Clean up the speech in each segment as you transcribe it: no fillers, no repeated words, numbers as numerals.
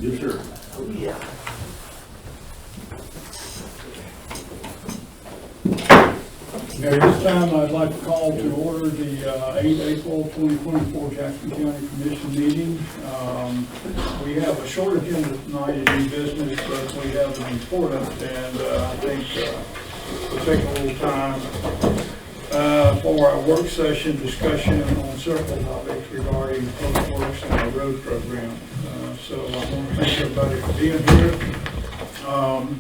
Yes, sir. Oh, yeah. Now, at this time, I'd like to call to order the 8 April 2024 Jackson County Commission meeting. We have a short agenda tonight in new business, but we have an important, and I think we'll take a little time for our work session discussion on several topics regarding public works and our road program. So I want to thank everybody for being here.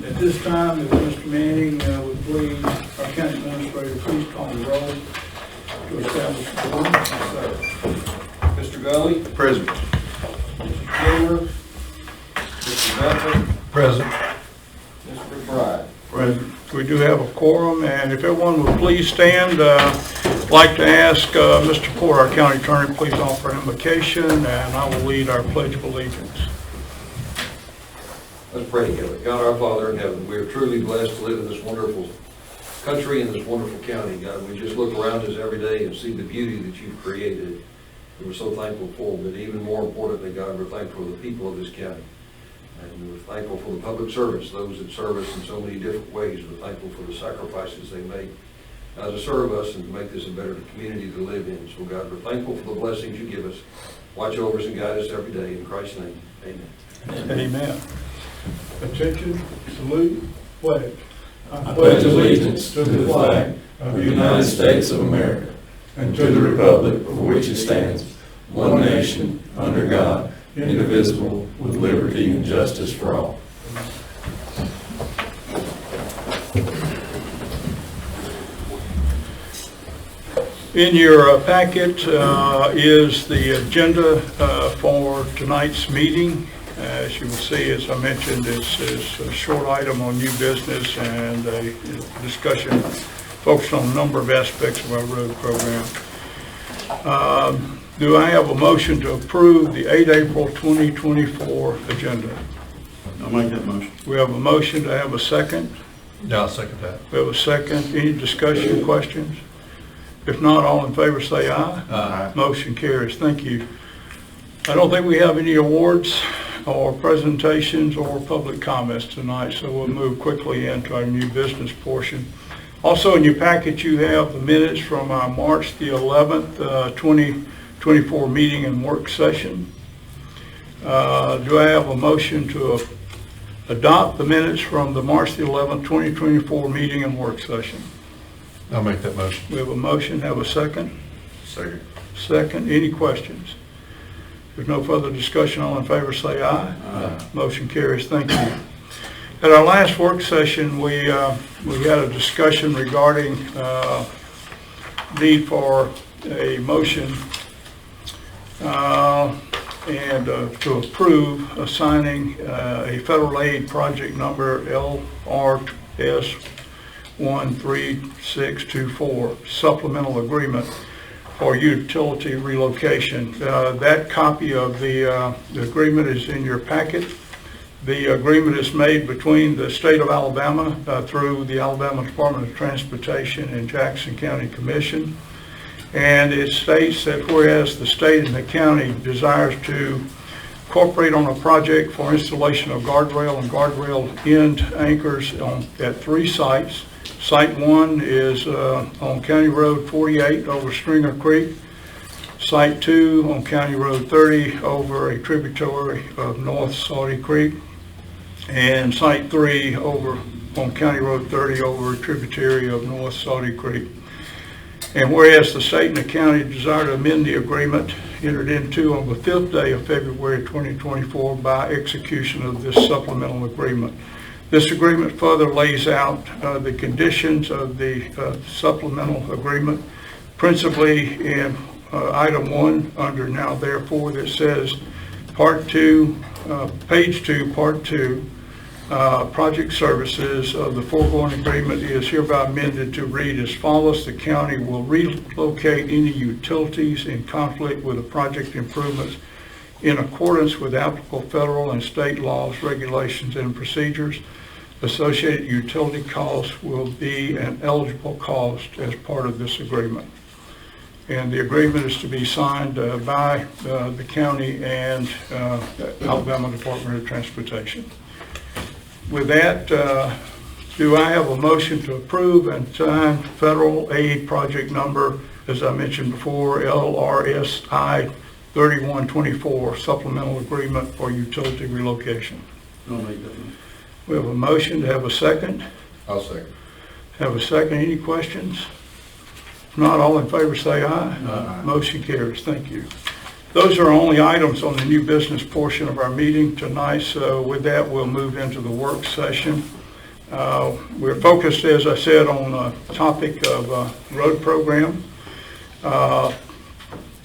At this time, if Mr. Manning would please, our county administrator, please call the roll to establish the board. Mr. Gully? Present. Mr. Taylor? Mr. Duffy? Present. Mr. McBride? Present. We do have a quorum, and if everyone would please stand, I'd like to ask Mr. Porter, our county attorney, please offer an invocation, and I will lead our pledge of allegiance. Let's pray together. God, our Father in heaven, we are truly blessed to live in this wonderful country and this wonderful county. God, we just look around us every day and see the beauty that you've created. And we're so thankful for, but even more importantly, God, we're thankful for the people of this county. And we're thankful for the public service, those that serve us in so many different ways. We're thankful for the sacrifices they make to serve us and to make this a better community to live in. So God, we're thankful for the blessings you give us. Watch over us and guide us every day. In Christ's name, amen. Amen. Attention, salute, pledge. I pledge allegiance to the flag of the United States of America and to the republic for which it stands, one nation, under God, indivisible, with liberty and justice for all. In your packet is the agenda for tonight's meeting. As you will see, as I mentioned, this is a short item on new business and a discussion focused on a number of aspects of our road program. Do I have a motion to approve the 8 April 2024 agenda? I'll make that motion. We have a motion. To have a second? Yeah, I'll second that. We have a second. Any discussion, questions? If not, all in favor say aye. Aye. Motion carries. Thank you. I don't think we have any awards or presentations or public comments tonight, so we'll move quickly into our new business portion. Also in your packet you have the minutes from our March the 11th, 2024 meeting and work session. Do I have a motion to adopt the minutes from the March the 11th, 2024 meeting and work session? I'll make that motion. We have a motion. Have a second? Second. Second. Any questions? If no further discussion, all in favor say aye. Aye. Motion carries. Thank you. At our last work session, we had a discussion regarding need for a motion and to approve assigning a federal aid project number LRS 13624 supplemental agreement for utility relocation. That copy of the agreement is in your packet. The agreement is made between the state of Alabama through the Alabama Department of Transportation and Jackson County Commission. And it states that whereas the state and the county desires to cooperate on a project for installation of guardrail and guardrail end anchors at 3 sites. Site 1 is on County Road 48 over Stringer Creek. Site 2 on County Road 30 over a tributary of North Saudi Creek. And Site 3 over on County Road 30 over a tributary of North Saudi Creek. And whereas the state and the county desire to amend the agreement entered into on the 5th day of February 2024 by execution of this supplemental agreement. This agreement further lays out the conditions of the supplemental agreement, principally in item 1 under now therefore that says part 2, page 2, part 2, project services of the foregoing agreement is hereby amended to read as follows. The county will relocate any utilities in conflict with the project improvements in accordance with applicable federal and state laws, regulations, and procedures. Associated utility costs will be an eligible cost as part of this agreement. And the agreement is to be signed by the county and Alabama Department of Transportation. With that, do I have a motion to approve and sign federal aid project number, as I mentioned before, LRSI 3124, supplemental agreement for utility relocation? I'll make that motion. We have a motion to have a second. I'll second. Have a second. Any questions? If not, all in favor say aye. Aye. Motion carries. Thank you. Those are only items on the new business portion of our meeting tonight. So with that, we'll move into the work session. We're focused, as I said, on the topic of road program.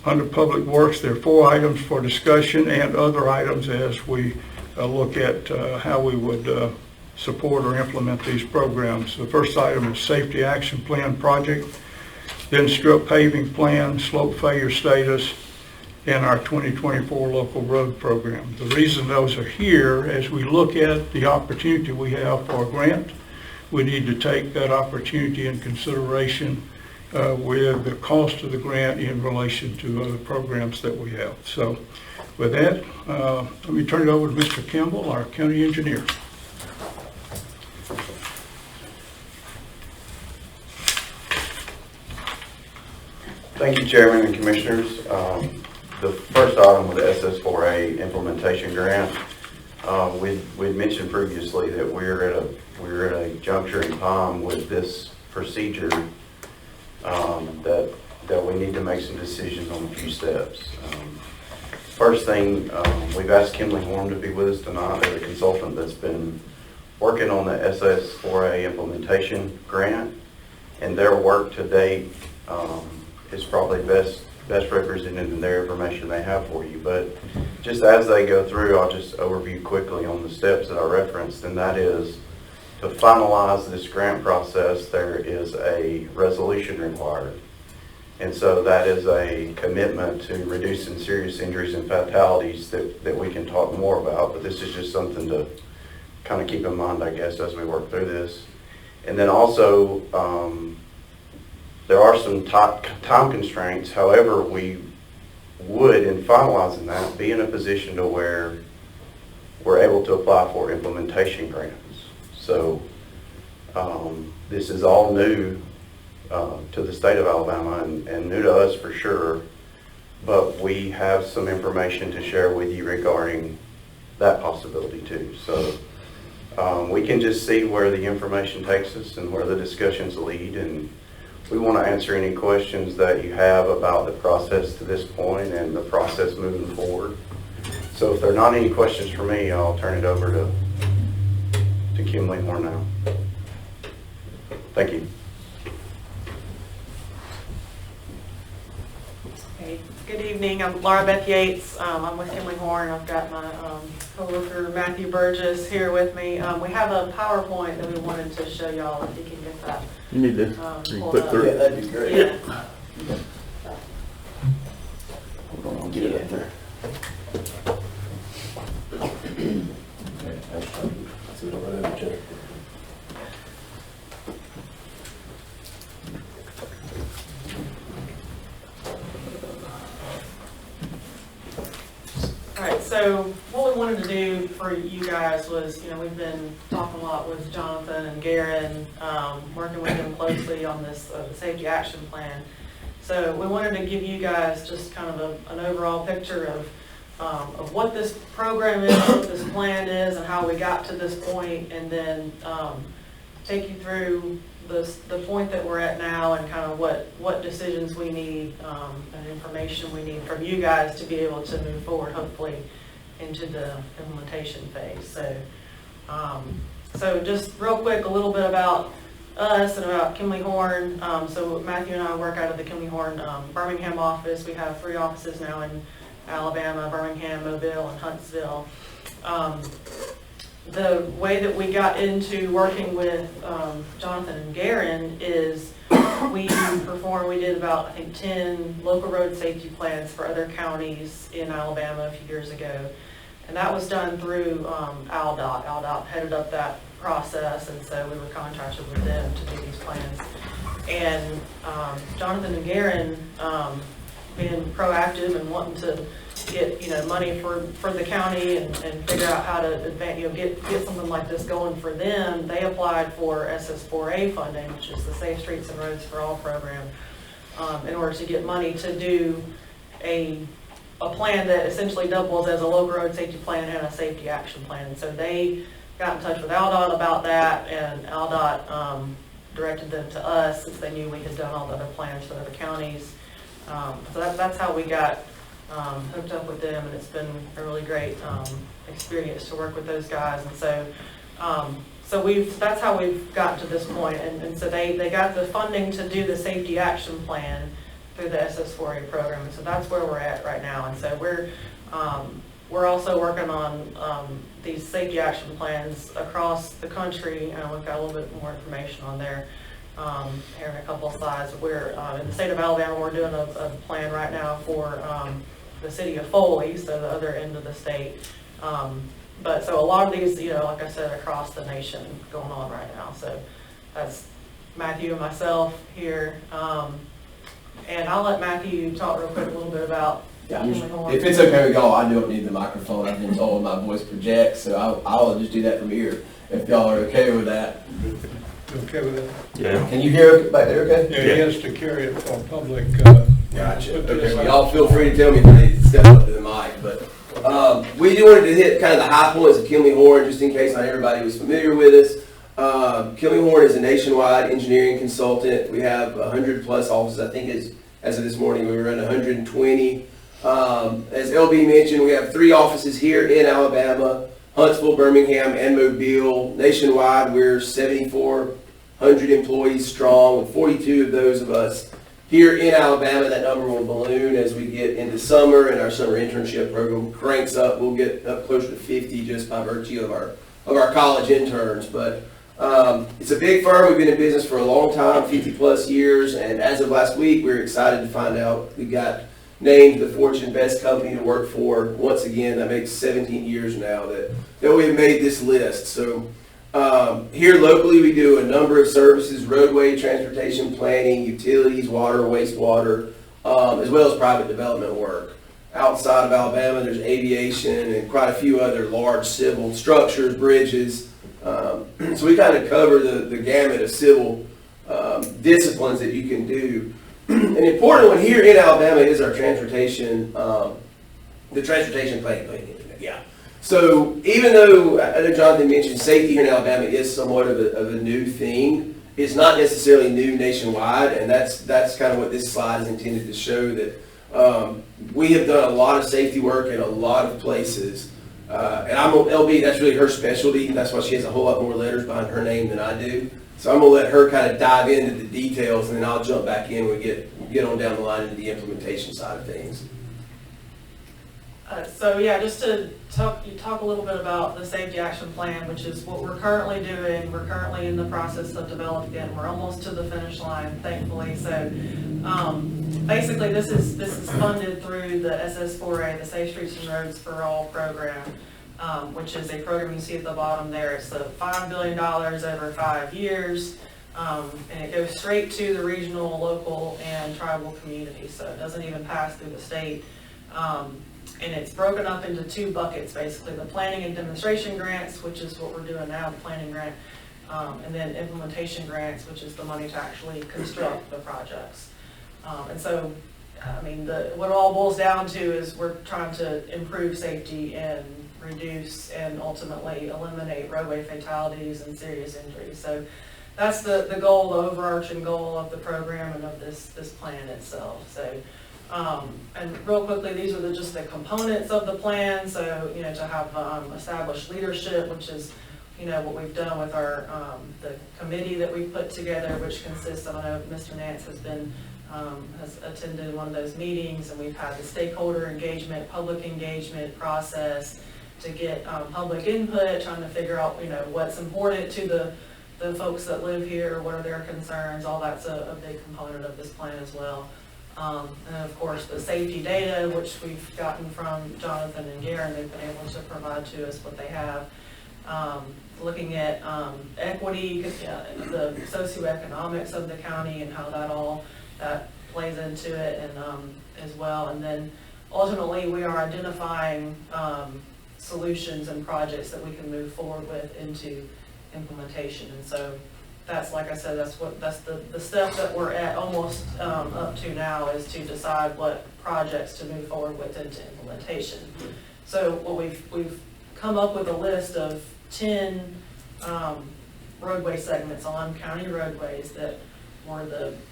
Under Public Works, there are 4 items for discussion and other items as we look at how we would support or implement these programs. The first item is Safety Action Plan Project, then strip paving plan, slope failure status, and our 2024 local road program. The reason those are here, as we look at the opportunity we have for a grant, we need to take that opportunity in consideration with the cost of the grant in relation to other programs that we have. So with that, let me turn it over to Mr. Campbell, our county engineer. Thank you, Chairman and Commissioners. The first item was the SS4A implementation grant. We'd mentioned previously that we're at a juncture in time with this procedure that we need to make some decisions on a few steps. First thing, we've asked Kimley Horn to be with us tonight. They're the consultant that's been working on the SS4A implementation grant, and their work to date is probably best represented in their information they have for you. But just as they go through, I'll just overview quickly on the steps that I referenced, and that is to finalize this grant process, there is a resolution required. And so that is a commitment to reducing serious injuries and fatalities that we can talk more about, but this is just something to kind of keep in mind, I guess, as we work through this. And then also, there are some time constraints. However, we would, in finalizing that, be in a position to where we're able to apply for implementation grants. So this is all new to the state of Alabama and new to us for sure, but we have some information to share with you regarding that possibility too. So we can just see where the information takes us and where the discussions lead, and we want to answer any questions that you have about the process to this point and the process moving forward. So if there are not any questions for me, I'll turn it over to Kimley Horn now. Thank you. Hey, good evening. I'm Laura Beth Yates. I'm with Kimley Horn. I've got my co-worker Matthew Burgess here with me. We have a PowerPoint that we wanted to show y'all if you can get that. You need to Put through. Yeah, that'd be great. Yeah. Hold on, I'll get it up there. All right, so what we wanted to do for you guys was, we've been talking a lot with Jonathan and Garen, working with them closely on this the safety action plan. So we wanted to give you guys just kind of an overall picture of what this program is, what this plan is, and how we got to this point, and then take you through the point that we're at now and kind of what decisions we need and information we need from you guys to be able to move forward, hopefully, into the implementation phase. So just real quick, a little bit about us and about Kimley Horn. So Matthew and I work out of the Kimley Horn Birmingham office. We have 3 offices now in Alabama: Birmingham, Mobile, and Huntsville. The way that we got into working with Jonathan and Garen is we did about, I think, 10 local road safety plans for other counties in Alabama a few years ago. And that was done through ALDOT. ALDOT headed up that process, and so we were contracted with them to do these plans. And Jonathan and Garen being proactive and wanting to get, money for the county and figure out how to advance, get something like this going for them, they applied for SS4A funding, which is the Safe Streets and Roads for All program, in order to get money to do a plan that essentially doubles as a local road safety plan and a safety action plan. And so they got in touch with ALDOT about that, and ALDOT directed them to us since they knew we had done all the other plans for the other counties. So that's how we got hooked up with them, and it's been a really great experience to work with those guys. And so that's how we've gotten to this point. And so they got the funding to do the safety action plan through the SS4A program. And so that's where we're at right now. And so we're also working on these safety action plans across the country, and we've got a little bit more information on there here in a couple of slides. We're in the state of Alabama, we're doing a plan right now for the city of Foley, so the other end of the state. But so a lot of these, like I said, across the nation going on right now. So that's Matthew and myself here. And I'll let Matthew talk real quick a little bit about Kinley Horn. If it's okay with y'all, I don't need the microphone. I've been told my voice projects, so I'll just do that from here. If y'all are okay with that. You okay with that? Yeah. Can you hear it back there okay? Yeah, he has to carry it for public. Gotcha. Okay, well, y'all feel free to tell me if I need to step up to the mic, but we do wanted to hit kind of the high points of Kinley Horn, just in case not everybody was familiar with us. Kinley Horn is a nationwide engineering consultant. We have 100 plus offices. I think as of this morning, we were at 120. As LB mentioned, we have 3 offices here in Alabama, Huntsville, Birmingham, and Mobile. Nationwide, we're 7,400 employees strong, with 42 of those of us here in Alabama. That number will balloon as we get into summer and our summer internship program cranks up. We'll get up closer to 50 just by virtue of our college interns. But it's a big firm. We've been in business for a long time, 50 plus years, and as of last week, we're excited to find out we got named the Fortune Best Company to work for. Once again, that makes 17 years now that we've made this list. So here locally, we do a number of services: roadway, transportation planning, utilities, water, wastewater, as well as private development work. Outside of Alabama, there's aviation and quite a few other large civil structures, bridges. So we kind of cover the gamut of civil disciplines that you can do. An important one here in Alabama is our transportation, the transportation planning. Yeah. So even though I know Jonathan mentioned safety here in Alabama is somewhat of a new thing, it's not necessarily new nationwide, and that's kind of what this slide is intended to show, that we have done a lot of safety work in a lot of places. And I'm LB, that's really her specialty. That's why she has a whole lot more letters behind her name than I do. So I'm going to let her kind of dive into the details, and then I'll jump back in when we get on down the line into the implementation side of things. So yeah, just to talk a little bit about the safety action plan, which is what we're currently doing. We're currently in the process of developing it. We're almost to the finish line, thankfully. So basically, this is funded through the SS4A, the Safe Streets and Roads for All program, which is a program you see at the bottom there. It's the $5 billion over 5 years, and it goes straight to the regional, local, and tribal communities. So it doesn't even pass through the state. And it's broken up into 2 buckets, basically: the planning and demonstration grants, which is what we're doing now, the planning grant, and then implementation grants, which is the money to actually construct the projects. And so, I mean, what it all boils down to is we're trying to improve safety and reduce and ultimately eliminate roadway fatalities and serious injuries. So that's the goal, the overarching goal of the program and of this plan itself. So. And real quickly, these are just the components of the plan. So, to have established leadership, which is, what we've done with our the committee that we've put together, which consists of, I know Mr. Nance has attended one of those meetings, and we've had the stakeholder engagement, public engagement process to get public input, trying to figure out, what's important to the folks that live here, what are their concerns. All that's a big component of this plan as well. And of course the safety data, which we've gotten from Jonathan and Garen. They've been able to provide to us what they have. looking at equity, the socioeconomics of the county and how that plays into it, and as well. And then ultimately, we are identifying solutions and projects that we can move forward with into implementation. And so that's, like I said, that's the step that we're at almost up to now, is to decide what projects to move forward with into implementation. So what we've come up with a list of 10 roadway segments on county roadways that were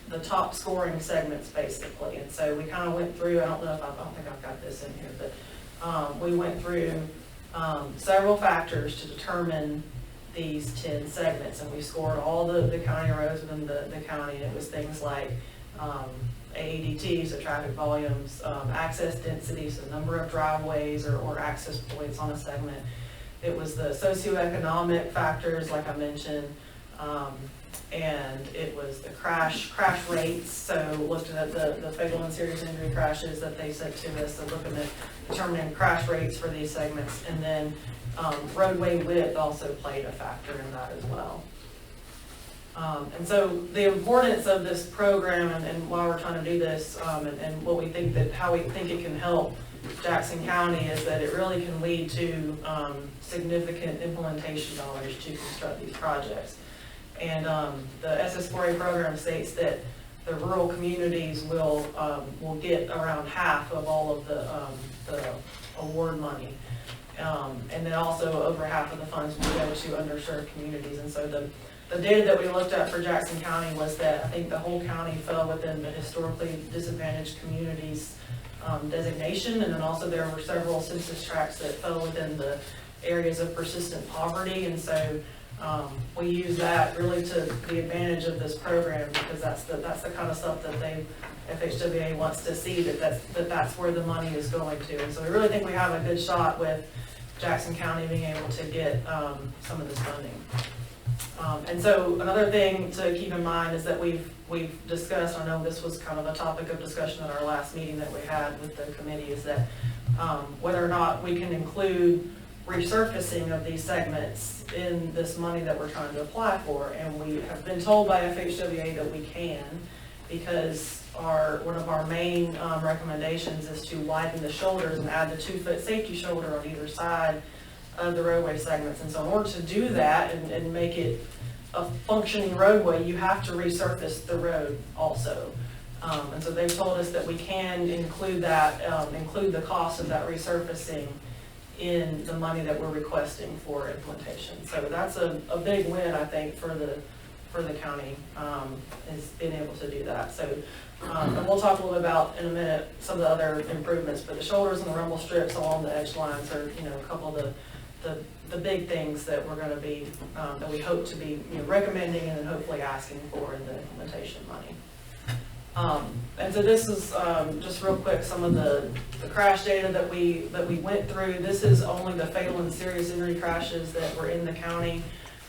the top scoring segments, basically. And so we kind of went through, I don't think I've got this in here, but we went through several factors to determine these 10 segments, and we scored all the county roads within the county. And it was things like AEDT, so traffic volumes, access density, so number of driveways or access points on a segment. It was the socioeconomic factors, like I mentioned, and it was the crash rates. So looking at the fatal and serious injury crashes that they sent to us, and looking at determining crash rates for these segments. And then roadway width also played a factor in that as well. And so the importance of this program, and why we're trying to do this, and what we think how we think it can help Jackson County, is that it really can lead to significant implementation dollars to construct these projects. And the SS4A program states that the rural communities will get around half of all of the award money. And then also over half of the funds will go to underserved communities. And so the data that we looked at for Jackson County was that I think the whole county fell within the historically disadvantaged communities designation. And then also there were several census tracts that fell within the areas of persistent poverty. And so we use that really to the advantage of this program, because that's the kind of stuff that FHWA wants to see, that's where the money is going to. And so we really think we have a good shot with Jackson County being able to get some of this funding. And so another thing to keep in mind is that we've discussed, I know this was kind of a topic of discussion at our last meeting that we had with the committee, is that whether or not we can include resurfacing of these segments in this money that we're trying to apply for. And we have been told by FHWA that we can, because one of our main recommendations is to widen the shoulders and add the 2-foot safety shoulder on either side of the roadway segments. And so in order to do that and make it a functioning roadway, you have to resurface the road also. And so they've told us that we can include the cost of that resurfacing in the money that we're requesting for implementation. So that's a big win, I think, for the county, is being able to do that. So, and we'll talk a little bit about in a minute some of the other improvements, but the shoulders and the rumble strips along the edge lines are, a couple of the big things that we're going to be, that we hope to be recommending and then hopefully asking for in the implementation money. And so this is just real quick some of the crash data that we went through. This is only the fatal and serious injury crashes that were in the county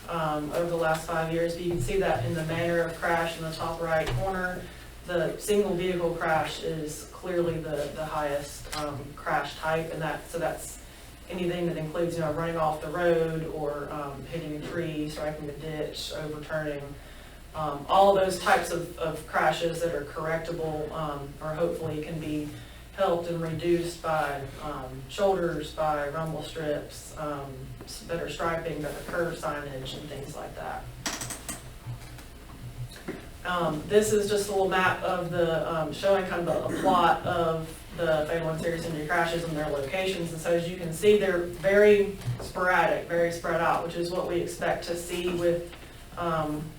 over the last 5 years. But you can see that in the manner of crash in the top right corner, the single vehicle crash is clearly the highest crash type, and that's anything that includes running off the road or hitting a tree, striking a ditch, overturning. All of those types of crashes that are correctable or hopefully can be helped and reduced by shoulders, by rumble strips, better striping, better curve signage, and things like that. This is just a little map of the showing kind of a plot of the fatal and serious injury crashes and their locations. And so as you can see, they're very sporadic, very spread out, which is what we expect to see with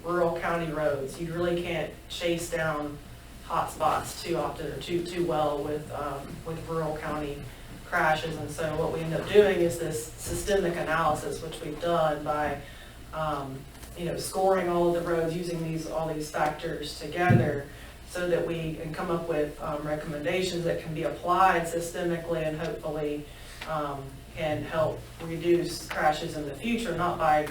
rural county roads. You really can't chase down hot spots too often or too well with rural county crashes. And so what we end up doing is this systemic analysis, which we've done by scoring all of the roads using all these factors together, so that we can come up with recommendations that can be applied systemically and hopefully can help reduce crashes in the future, not by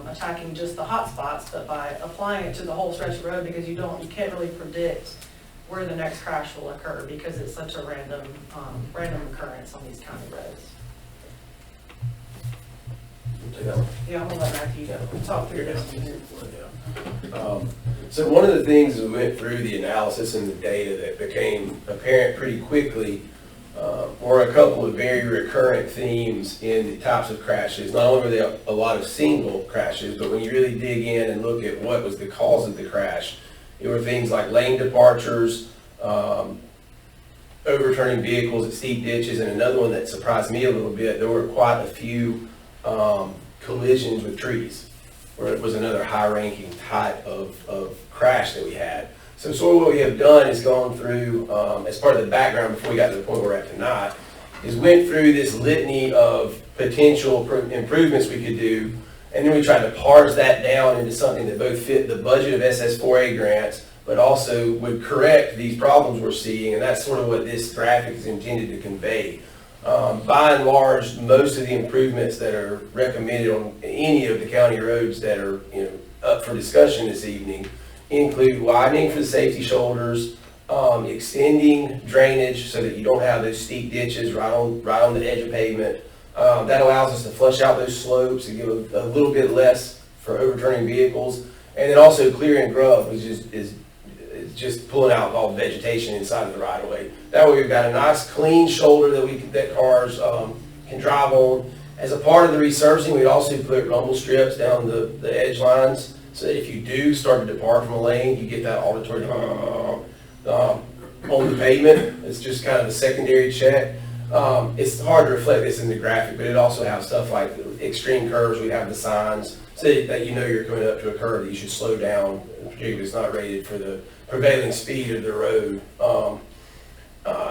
attacking just the hot spots, but by applying it to the whole stretch of road, because you can't really predict where the next crash will occur, because it's such a random occurrence on these county roads. Yeah, I'm gonna let Matthew talk through this. So one of the things as we went through the analysis and the data that became apparent pretty quickly were a couple of very recurrent themes in the types of crashes. Not only were there a lot of single crashes, but when you really dig in and look at what was the cause of the crash, it were things like lane departures, overturning vehicles at steep ditches, and another one that surprised me a little bit, there were quite a few collisions with trees, where it was another high-ranking type of crash that we had. So sort of what we have done is gone through, as part of the background before we got to the point where we're at tonight, is went through this litany of potential improvements we could do, and then we tried to parse that down into something that both fit the budget of SS4A grants, but also would correct these problems we're seeing, and that's sort of what this graphic is intended to convey. By and large, most of the improvements that are recommended on any of the county roads that are up for discussion this evening include widening for the safety shoulders, extending drainage so that you don't have those steep ditches right on the edge of pavement. That allows us to flush out those slopes and give a little bit less for overturning vehicles, and then also clearing grub, which is just pulling out all the vegetation inside of the right of way. That way we've got a nice clean shoulder that cars can drive on. As a part of the resurfacing, we'd also put rumble strips down the edge lines, so that if you do start to depart from a lane, you get that auditory on the pavement. It's just kind of a secondary check. It's hard to reflect this in the graphic, but it also has stuff like extreme curves. We have the signs so that you know you're coming up to a curve that you should slow down, particularly if it's not rated for the prevailing speed of the road.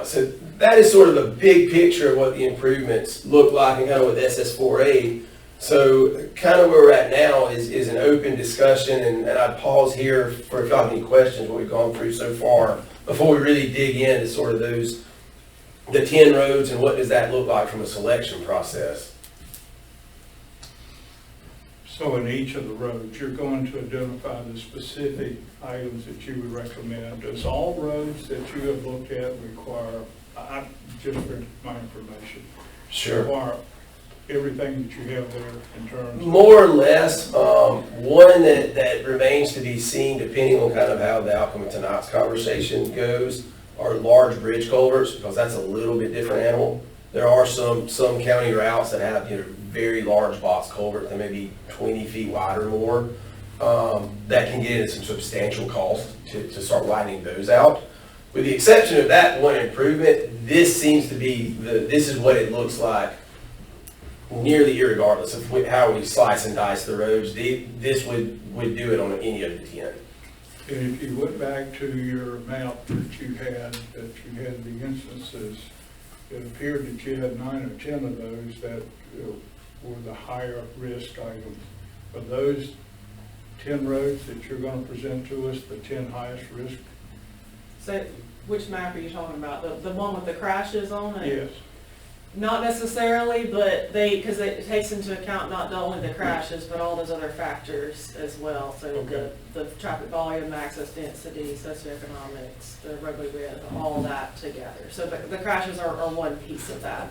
So that is sort of a big picture of what the improvements look like and kind of with SS4A. So kind of where we're at now is an open discussion, and I'd pause here for if y'all have any questions what we've gone through so far before we really dig into sort of the 10 roads and what does that look like from a selection process. So in each of the roads, you're going to identify the specific items that you would recommend. Does all roads that you have looked at require, just for my information, require everything that you have there in terms of? More or less. One that remains to be seen, depending on kind of how the outcome of tonight's conversation goes, are large bridge culverts, because that's a little bit different animal. There are some county routes that have very large box culverts that may be 20 feet wide or more, that can get into some substantial cost to start widening those out. With the exception of that one improvement, this seems to be, this is what it looks like nearly irregardless of how we slice and dice the roads. This would do it on any of the 10. And if you went back to your map that you had the instances, it appeared that you had 9 or 10 of those that were the higher risk items. Are those 10 roads that you're going to present to us, the 10 highest risk? So which map are you talking about? The one with the crashes on it? Yes. Not necessarily, but because it takes into account not only the crashes, but all those other factors as well. So Okay. the traffic volume, access density, socioeconomics, the roadway width, all that together. So the crashes are one piece of that.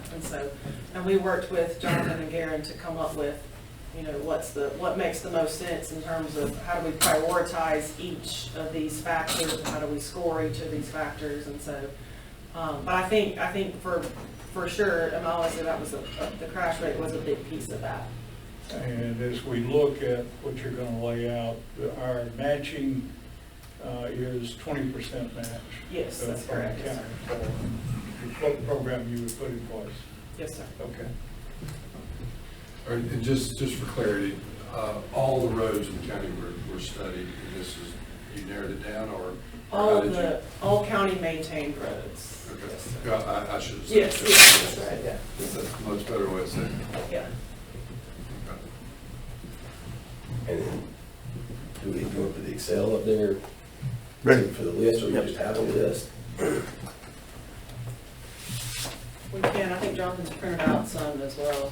And we worked with Jonathan and Garen to come up with, what makes the most sense in terms of how do we prioritize each of these factors and how do we score each of these factors. And so, but I think for sure, and honestly, that was the crash rate was a big piece of that. And as we look at what you're going to lay out, our matching is 20% match. Yes, that's from the correct. Yes, county for the program you would put in place. Yes, sir. Okay. All right, and just for clarity, all the roads in the county were studied, and this is, you narrowed it down, or how did you? All county maintained roads. Okay. Yes, sir. Yeah, I should have said. Yes, that's right, yeah. That's a much better way of saying it. Yeah. And then, do we go up to the Excel up there for the list, or we just have a list? We can, I think Jonathan's printed out some as well.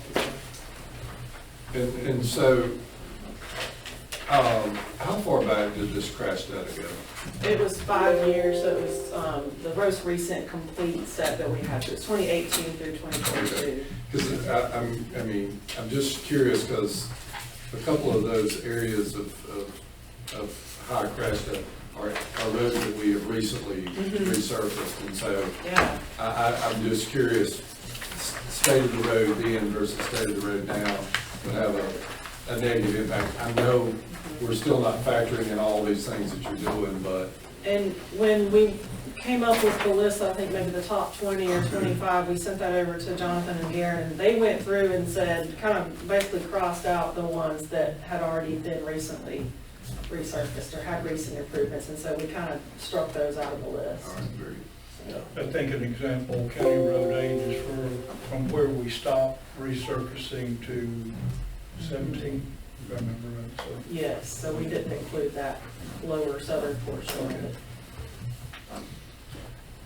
And so, How far back did this crash data go? It was 5 years, so it was the most recent complete set that we had, so it's 2018 through 2022. Because I'm just curious, because a couple of those areas of high crash data are roads that we have recently resurfaced, and so Yeah. I'm just curious, state of the road then versus state of the road now would have a negative impact. I know we're still not factoring in all these things that you're doing, but. And when we came up with the list, I think maybe the top 20 or 25, we sent that over to Jonathan and Garen. They went through and said, kind of basically crossed out the ones that had already been recently resurfaced or had recent improvements, and so we kind of struck those out of the list. All right, very. I think an example, County Road 8 is from where we stopped resurfacing to 17, if I remember right. So Yes, so we didn't include that lower southern portion of it.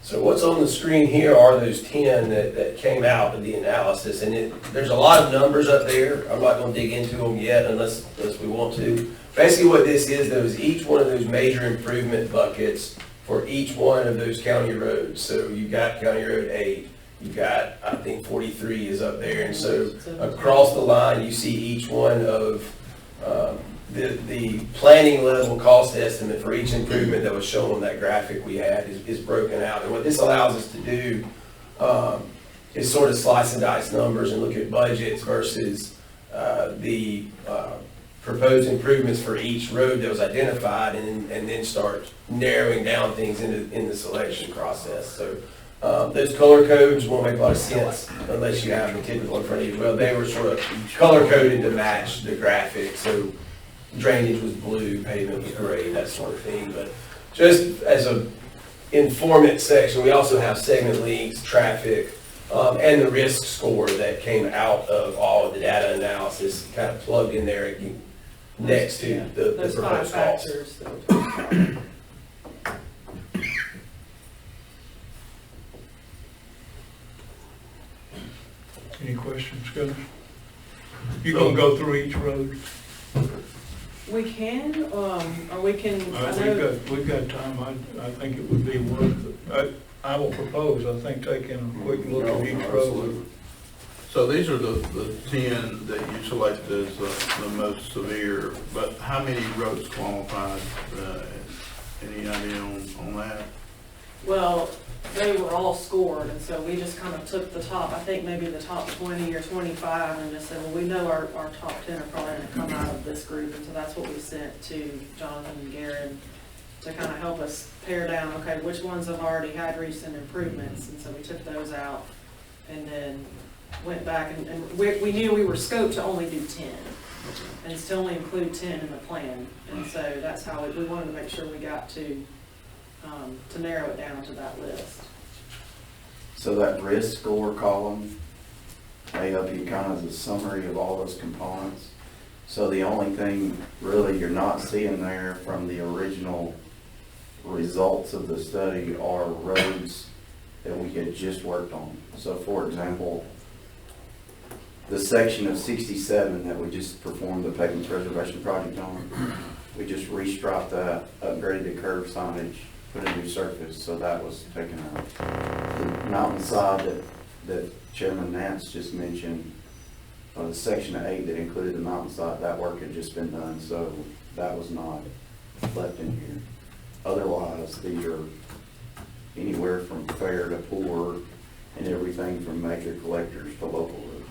So what's on the screen here are those 10 that came out of the analysis, and there's a lot of numbers up there. I'm not gonna dig into them yet unless we want to. Basically what this is, though, is each one of those major improvement buckets for each one of those county roads. So you've got County Road 8, you've got, I think 43 is up there, and so across the line, you see each one of the planning level cost estimate for each improvement that was shown on that graphic we had is broken out. And what this allows us to do is sort of slice and dice numbers and look at budgets versus the proposed improvements for each road that was identified, and then start narrowing down things in the selection process. So those color codes won't make a lot of sense unless you have the typical in front of you. Well, they were sort of color coded to match the graphic. So drainage was blue, pavement was gray, that sort of thing. But just as a informant section, we also have segment lengths, traffic, and the risk score that came out of all of the data analysis kind of plugged in there next to the Those 5 proposed costs. factors that we talked about. any questions, guys? You gonna go through each road? We can, or we can, I know, We've got time. I think it would be worth it. I will propose, I think, taking a quick look at each road. So these are the 10 that you selected as the most severe, but how many roads qualified? Any idea on that? well, they were all scored, and so we just kind of took the top, I think maybe the top 20 or 25, and just said, well, we know our top 10 are probably gonna come out of this group, and so that's what we sent to Jonathan and Garen to kind of help us pare down, okay, which ones have already had recent improvements, and so we took those out, and then went back, and we knew we were scoped to only do 10, and to only include 10 in the plan, and so that's how we wanted to make sure we got to narrow it down to that list. So that risk score column, they help you kind of as a summary of all those components. So the only thing really you're not seeing there from the original results of the study are roads that we had just worked on. So for example, the section of 67 that we just performed the pavement preservation project on, we just restriped that, upgraded the curb signage, put a new surface, so that was taken out. The mountainside that Chairman Nance just mentioned, the section of 8 that included the mountainside, that work had just been done, so that was not left in here. Otherwise, these are anywhere from fair to poor and everything from major collectors to local roads.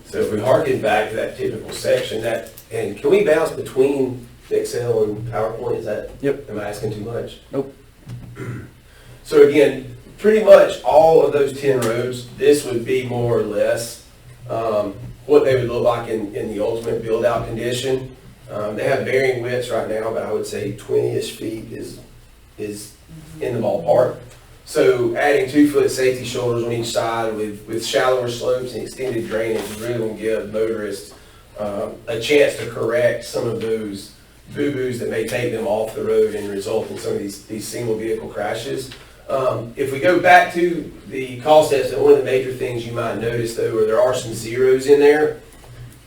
So if we harken back to that typical section, and can we bounce between Excel and PowerPoint? Is that? Yep. Am I asking too much? Nope. So again, pretty much all of those 10 roads, this would be more or less what they would look like in the ultimate build-out condition. They have varying widths right now, but I would say 20-ish feet is in the ballpark. So adding 2-foot safety shoulders on each side with shallower slopes and extended drainage is really going to give motorists a chance to correct some of those boo-boos that may take them off the road and result in some of these single vehicle crashes. If we go back to the cost estimate, one of the major things you might notice though, are there are some zeros in there.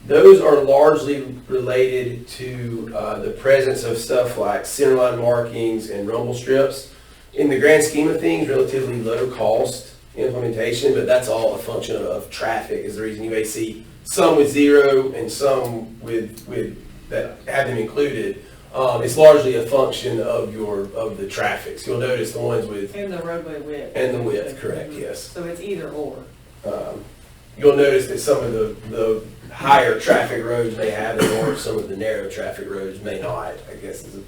Those are largely related to the presence of stuff like centerline markings and rumble strips. In the grand scheme of things, relatively low cost implementation, but that's all a function of traffic is the reason you may see some with zero and some with that have them included. It's largely a function of the traffic. So you'll notice the ones with And the roadway width. and the width, correct, yes. So it's either or. You'll notice that some of the higher traffic roads may have it, or some of the narrow traffic roads may not, I guess is an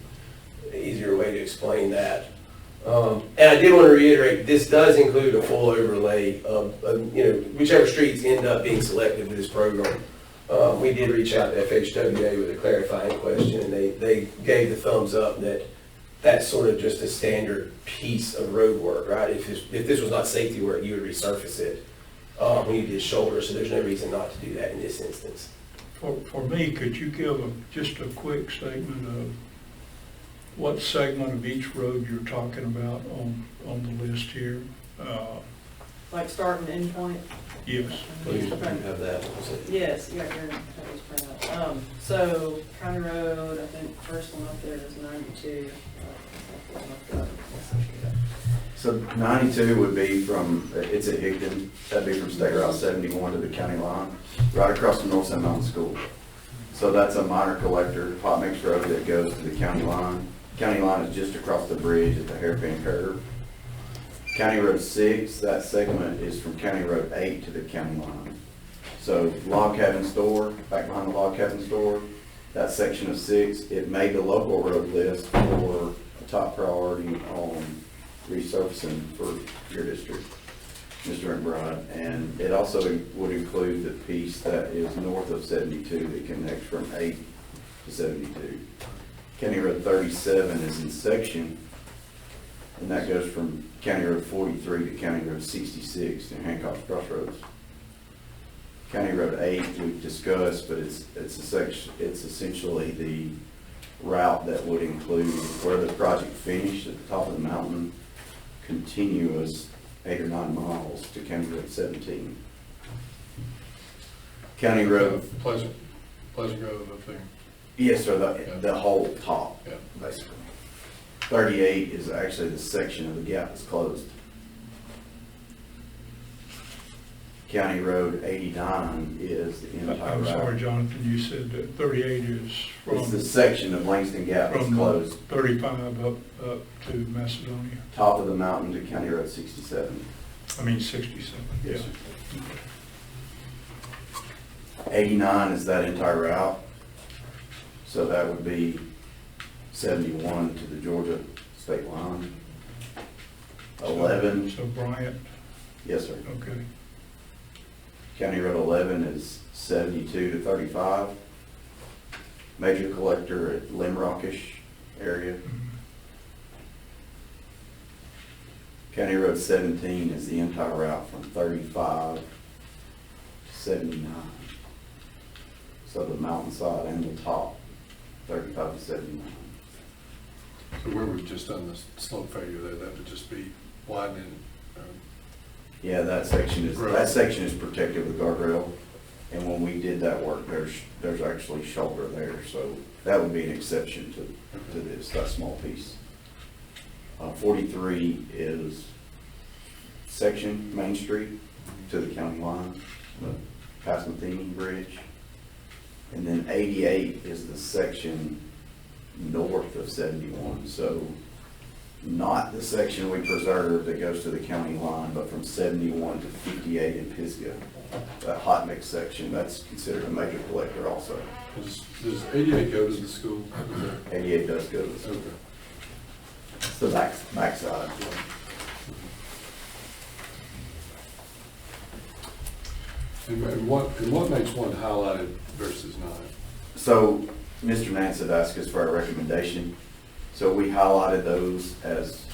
easier way to explain that. And I did want to reiterate, this does include a full overlay of whichever streets end up being selected for this program. We did reach out to FHWA with a clarifying question, and they gave the thumbs up that that's sort of just a standard piece of road work, right? If this was not safety work, you would resurface it when you did shoulder, so there's no reason not to do that in this instance. For me, could you give just a quick statement of what segment of each road you're talking about on the list here? Like start and end point? Yes, Please, you Okay. have that. Yes, you got your printout. So County Road, I think first one up there is 92. So 92 would be from, it's at Higdon, that'd be from State Route 71 to the county line, right across from North St. Mountain School. So that's a minor collector, hot mix road that goes to the county line. County line is just across the bridge at the hairpin curve. County Road 6, that segment is from County Road 8 to the county line. So log cabin store, back behind the log cabin store, that section of 6, it made the local road list for a top priority on resurfacing for your district, Mr. McBride. And it also would include the piece that is north of 72 that connects from 8 to 72. County Road 37 is in section, and that goes from County Road 43 to County Road 66 in Hancock's Crossroads. County Road 8 we've discussed, but it's essentially the route that would include where the project finished at the top of the mountain, continuous 8 or 9 miles to County Road 17. County Road, Pleasant Grove up there. yes, sir, the whole top, Yeah. basically. 38 is actually the section of the gap that's closed. County Road 89 is the entire I'm sorry, route. Jonathan, you said that 38 is It's the from section of Langston Gap that's closed, 35 up to Macedonia. top of the mountain to County Road 67. I mean 67, yeah. Yes, sir. 89 is that entire route. So that would be 71 to the Georgia state line. 11, So Bryant, yes, sir. okay. County Road 11 is 72 to 35. Major collector at Limrockish area. County Road 17 is the entire route from 35 to 79. So the mountainside and the top, 35 to 79. So where we've just done the slope failure there, that would just be widening. Yeah, that section is protected with guardrail, and when we did that work, there's actually shoulder there, so that would be an exception to this, that small piece. 43 is section Main Street to the county line, past Matheny Bridge, and then 88 is the section north of 71, so not the section we preserved that goes to the county line, but from 71 to 58 in Pisgah. That hot mix section, that's considered a major collector also. Does 88 go to the school? 88 does go to the school. Okay. It's the backside. And what makes one highlighted versus not? So Mr. Nance had asked us for a recommendation. So we highlighted those as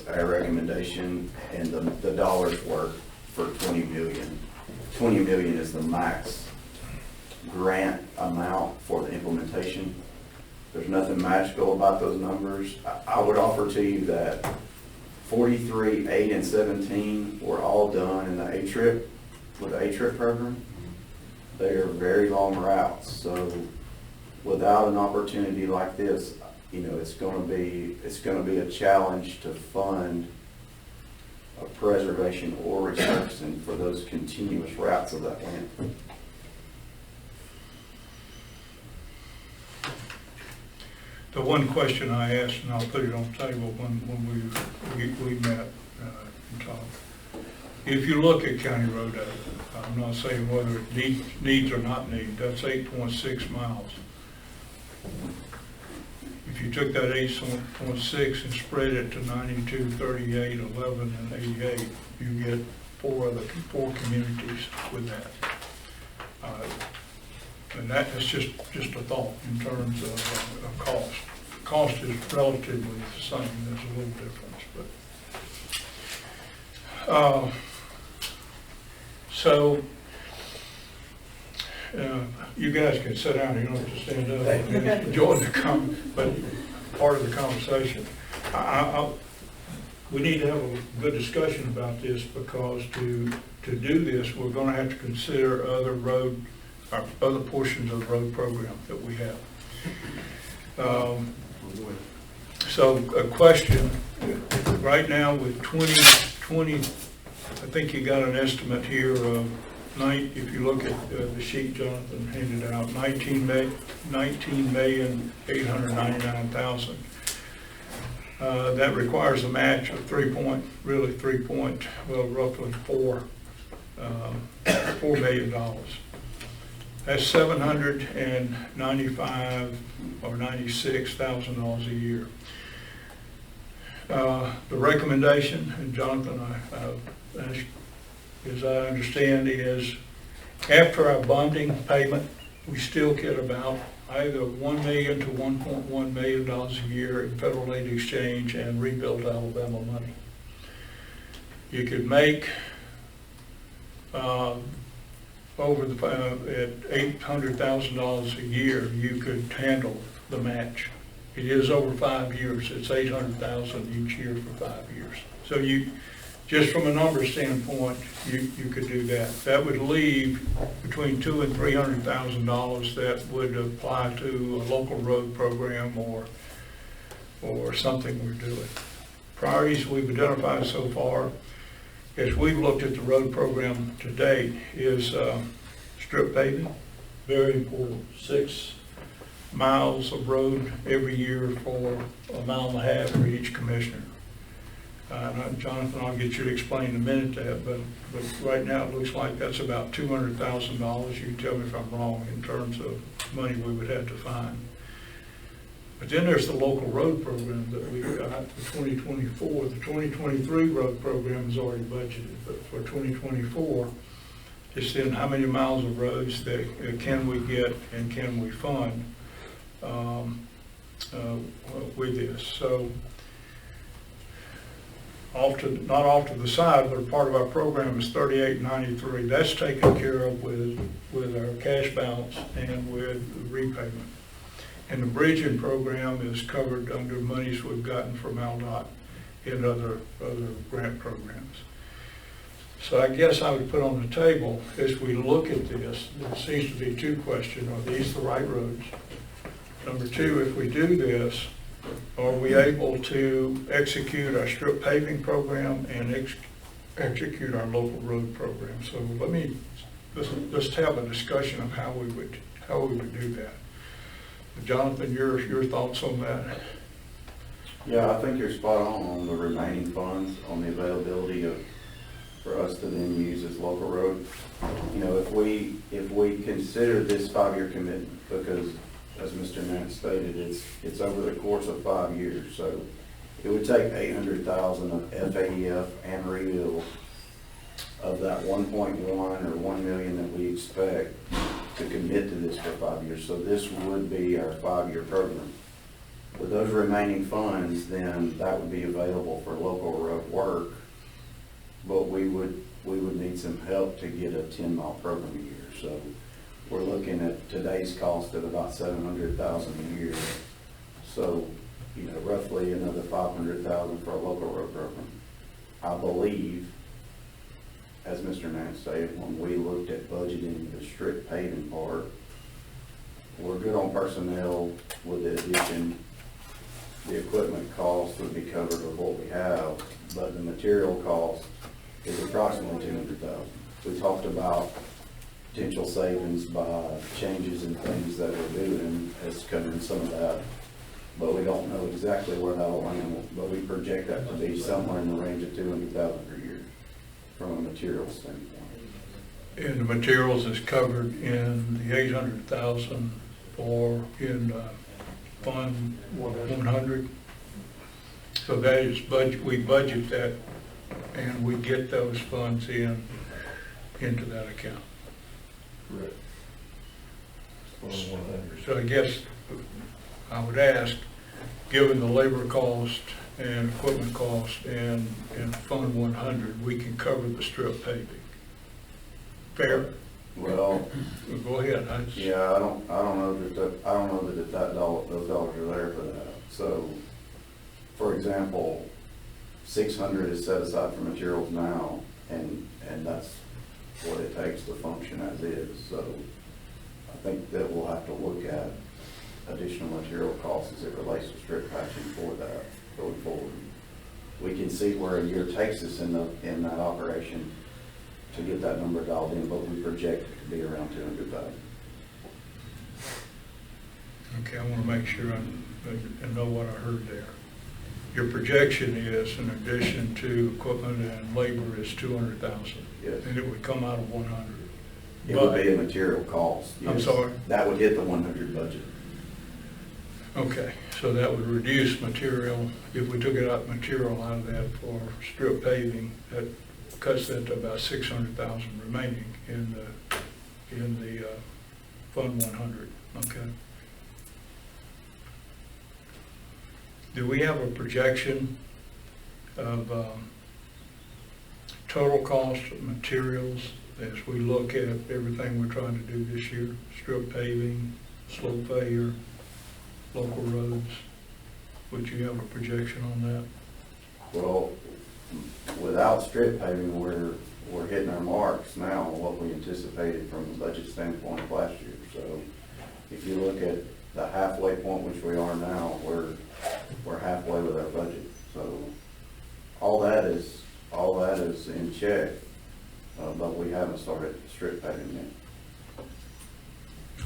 our recommendation, and the dollars were for 20 million. 20 million is the max grant amount for the implementation. There's nothing magical about those numbers. I would offer to you that 43, 8, and 17 were all done in the A-Trip, with the A-Trip program. They are very long routes, so without an opportunity like this, you know, it's gonna be a challenge to fund a preservation or resurfacing for those continuous routes of that land. The one question I asked, and I'll put it on the table when we met and talked. If you look at County Road 8, I'm not saying whether it needs or not needs, that's 8.6 miles. If you took that 8.6 and spread it to 92, 38, 11, and 88, you get four communities with that. And that is just a thought in terms of cost. Cost is relatively the same, there's a little difference, but. So, you guys can sit down, you don't have to stand up and enjoy but part of the conversation. We need to have a good discussion about this, because to do this, we're gonna have to consider other portions of the road program that we have. So a question, right now with 2020, I think you got an estimate here of if you look at the sheet Jonathan handed out, 19,899,000. That requires a match of roughly $4 million. That's $795 or $96,000 a year. The recommendation, and Jonathan, as I understand, is after our bonding payment, we still get about either $1 million to $1.1 million a year in federal aid exchange and Rebuild Alabama money. You could make at $800,000 a year, you could handle the match. It is over 5 years. It's $800,000 each year for 5 years. So just from a number standpoint, you could do that. That would leave between $200,000 and $300,000 that would apply to a local road program or something we're doing. Priorities we've identified so far, as we've looked at the road program to date, is strip paving, very important. 6 miles of road every year for 1.5 miles for each commissioner. Jonathan, I'll get you to explain in a minute that, but right now it looks like that's about $200,000. You can tell me if I'm wrong in terms of money we would have to find. But then there's the local road program that we've got for 2024. The 2023 road program is already budgeted, but for 2024, it's then how many miles of roads that can we get and can we fund with this. So not off to the side, but a part of our program is 3893. That's taken care of with our cash balance and with repayment. And the bridging program is covered under monies we've gotten from ALDOT and other grant programs. So I guess I would put on the table, as we look at this, there seems to be 2 questions. Are these the right roads? Number 2, if we do this, are we able to execute our strip paving program and execute our local road program? So let's have a discussion of how we would do that. Jonathan, your thoughts on that? Yeah, I think you're spot on the remaining funds, on the availability for us to then use as local road. You know, if we consider this 5-year commitment, because as Mr. Nance stated, it's over the course of 5 years. So it would take $800,000 of FAEF and rebuild of that 1.1 or 1 million that we expect to commit to this for 5 years. So this would be our 5-year program. With those remaining funds, then that would be available for local road work, but we would need some help to get a 10-mile program a year. So we're looking at today's cost of about $700,000 a year. So, you know, roughly another $500,000 for a local road program. I believe, as Mr. Nance stated, when we looked at budgeting the strip paving part, we're good on personnel. With the addition, the equipment cost would be covered with what we have, but the material cost is approximately $200,000. We talked about potential savings by changes in things that we're doing as covering some of that, but we don't know exactly where that'll land. But we project that to be somewhere in the range of $200,000 per year from a materials standpoint. And the materials is covered in the 800,000 or in Fund 100. So that is budget, we budget that and we get those funds into that account. Correct. So I guess I would ask, given the labor cost and equipment cost and Fund 100, we can cover the strip paving. Fair? Well, Go ahead. yeah, I don't know that those dollars are there for that. So, for example, 600 is set aside for materials now, and that's what it takes to function as is. So I think that we'll have to look at additional material costs as it relates to strip patching for that going forward. We can see where a year takes us in that operation to get that number dialed in, but we project it to be around 200,000. Okay, I want to make sure I know what I heard there. Your projection is, in addition to equipment and labor, is 200,000. Yes. And it would come out of 100. It would be a material cost. I'm yes. sorry? That would hit the 100 budget. Okay, so that would reduce material. If we took it out, material out of that for strip paving, that cuts that to about 600,000 remaining in the Fund 100. Okay. Do we have a projection of total cost of materials as we look at everything we're trying to do this year? Strip paving, slope failure, local roads. Would you have a projection on that? Well, without strip paving, we're hitting our marks now on what we anticipated from a budget standpoint last year. So if you look at the halfway point, which we are now, we're halfway with our budget. So all that is in check, but we haven't started strip paving yet.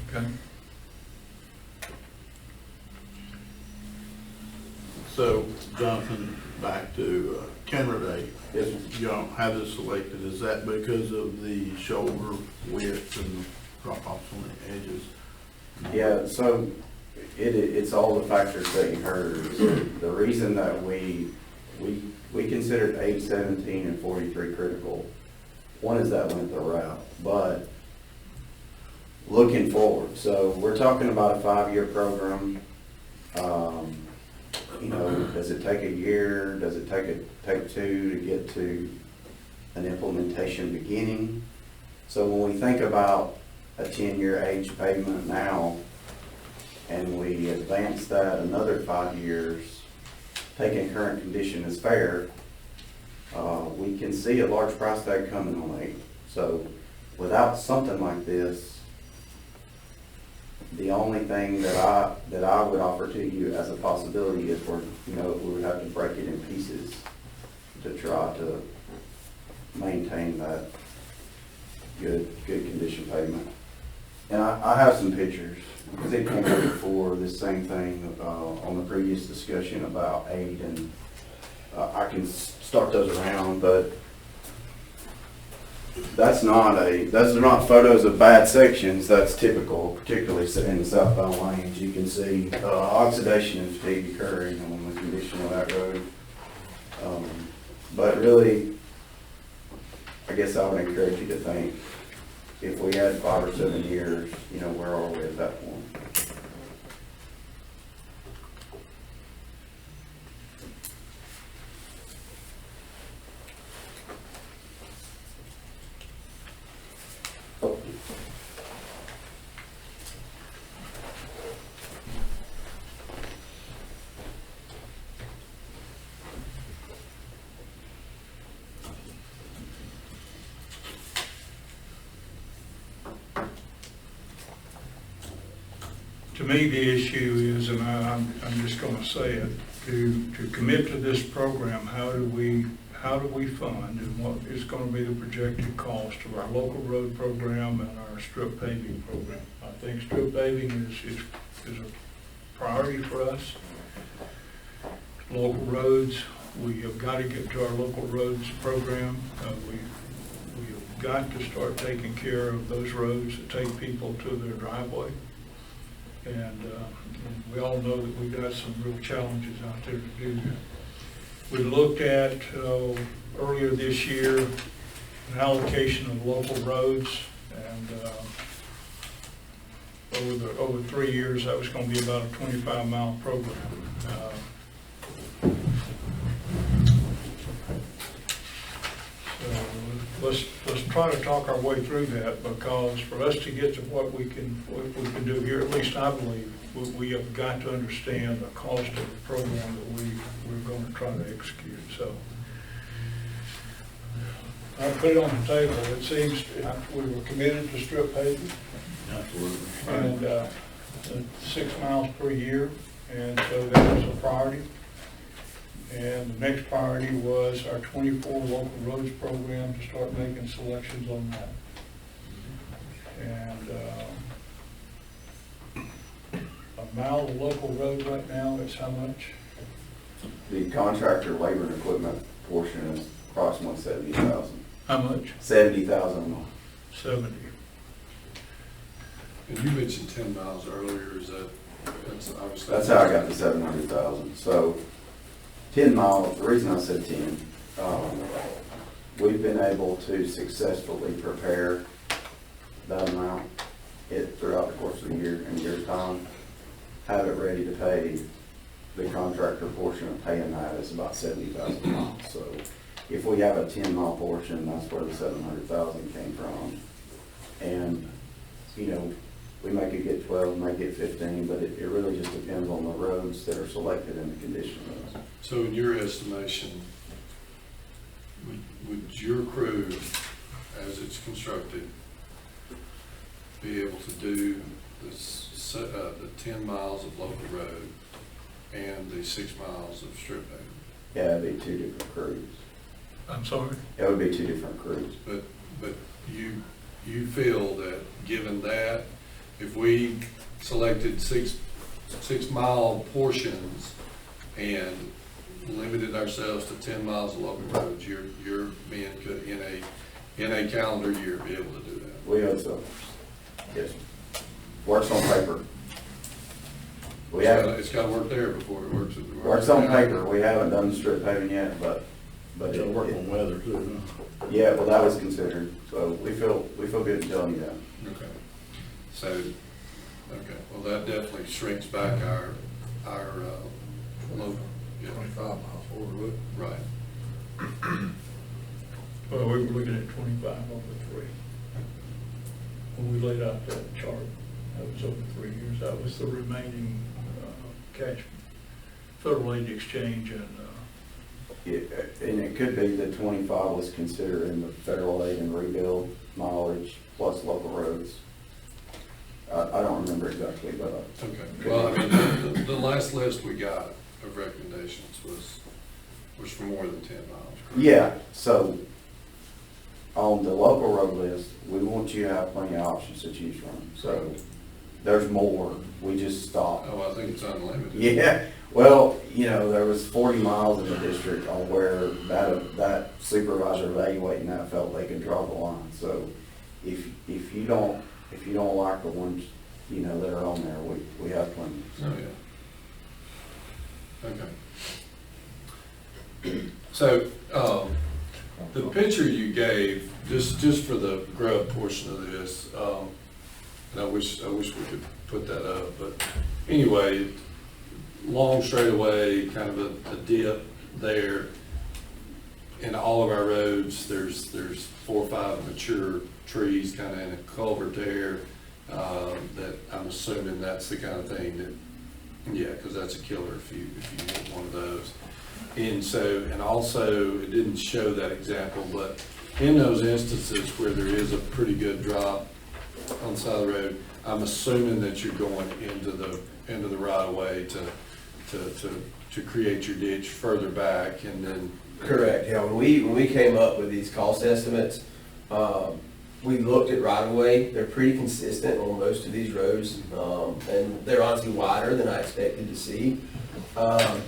Okay. So, Jonathan, back to Kenner Day. Yes, sir. You don't have this selected, is that because of the shoulder width and drop-offs on the edges? Yeah, so it's all the factors that you heard. The reason that we considered 8, 17, and 43 critical, one is that length of route, but looking forward, so we're talking about a 5-year program. You know, does it take a year? Does it take 2 to get to an implementation beginning? So when we think about a 10-year age pavement now, and we advance that another 5 years, taking current condition as fair, we can see a large price tag coming on 8. So without something like this, the only thing that I would offer to you as a possibility is we would have to break it in pieces to try to maintain that good condition pavement. And I have some pictures, because it came up before this same thing on the previous discussion about 8, and I can start those around, but those are not photos of bad sections. That's typical, particularly in the southbound lanes. You can see oxidation and fatigue occurring on the condition of that road. But really, I guess I would encourage you to think, if we had 5 or 7 years, where are we at that point? me, the issue is, and I'm just gonna say it, to commit to this program, how do we fund, and what is gonna be the projected cost of our local road program and our strip paving program? I think strip paving is a priority for us. Local roads, we have got to get to our local roads program. We have got to start taking care of those roads that take people to their driveway. And we all know that we've got some real challenges out there to do that. We looked at earlier this year an allocation of local roads, and over 3 years that was going to be about a 25-mile program. So let's try to talk our way through that, because for us to get to what we can do here, at least I believe, we have got to understand the cost of the program that we're going to try to execute. So I put it on the table. It seems we were committed to strip paving. Absolutely. And 6 miles per year, and so that was a priority. And the next priority was our 24 local roads program, to start making selections on that. And a mile of local road right now is how much? The contractor labor and equipment portion is approximately 70,000. How much? 70,000 a month. 70. And you mentioned 10 miles earlier, is that's obviously. That's how I got the 700,000. So 10 miles, the reason I said 10, we've been able to successfully prepare that amount throughout the course of the year, in a year's time, have it ready to pay. The contractor portion of paying that is about 70,000 miles. So if we have a 10-mile portion, that's where the 700,000 came from. And, you know, we may could get 12, may get 15, but it really just depends on the roads that are selected and the condition of them. So in your estimation, would your crew, as it's constructed, be able to do the 10 miles of local road and the 6 miles of strip paving? Yeah, it'd be 2 different crews. I'm sorry? It would be 2 different crews. But you feel that, given that, if we selected 6 mile portions and limited ourselves to 10 miles of local roads, your men could, in a calendar year, be able to do that? We hope so. Yes. Works on paper. It's got to work there before it works. Works on paper. We haven't done the strip paving yet, but It'll work on weather too, huh? yeah, well, that was considered. So we feel good in telling you that. Okay. So, okay, well, that definitely shrinks back our local. Yeah. 25 miles forward. Right. Well, we were looking at 25 over 3. When we laid out that chart, that was over 3 years. That was the remaining cash, federal aid exchange, and Yeah, and it could be that 25 was considered in the federal aid and rebuild mileage plus local roads. I don't remember exactly, but. Okay, well, I mean, the last list we got of recommendations was for more than 10 miles. correct? Yeah, so on the local road list, we want you to have plenty of options to choose from. So there's more, we just stopped. Oh, I think it's unlimited. Yeah, well, you know, there was 40 miles in the district on where that supervisor evaluating that felt they could draw the line. So if you don't like the ones, you know, that are on there, we have plenty. Oh, yeah. Okay. So, the picture you gave, just for the grub portion of this, and I wish we could put that up, but anyway, long straightaway, kind of a dip there. In all of our roads, there's 4 or 5 mature trees kind of in a culvert there, that I'm assuming that's the kind of thing that, yeah, because that's a killer if you get one of those. And so, and also, it didn't show that example, but in those instances where there is a pretty good drop on the side of the road, I'm assuming that you're going into the right of way to create your ditch further back and then. Correct, yeah, when we came up with these cost estimates, we looked at right of way, they're pretty consistent on most of these roads, and they're honestly wider than I expected to see.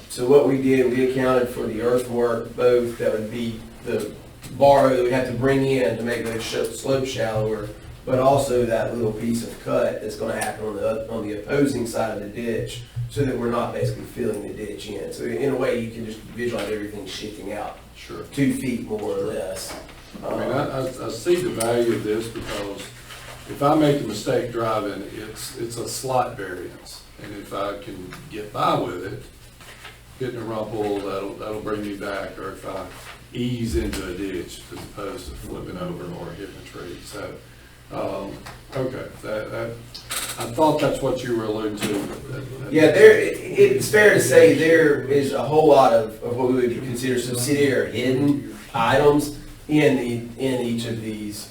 So what we did, we accounted for the earthwork, both that would be the bar that we have to bring in to make the slope shallower, but also that little piece of cut that's gonna happen on the opposing side of the ditch, so that we're not basically filling the ditch in. So in a way, you can just visualize everything shifting out Sure. 2 feet more or less. I mean, I see the value of this because if I make a mistake driving, it's a slight variance. And if I can get by with it, hitting a rumple, that'll bring me back, or if I ease into a ditch as opposed to flipping over or hitting a tree. So, okay, I thought that's what you were alluding to. Yeah, it's fair to say there is a whole lot of what we would consider subsidiary or hidden items in each of these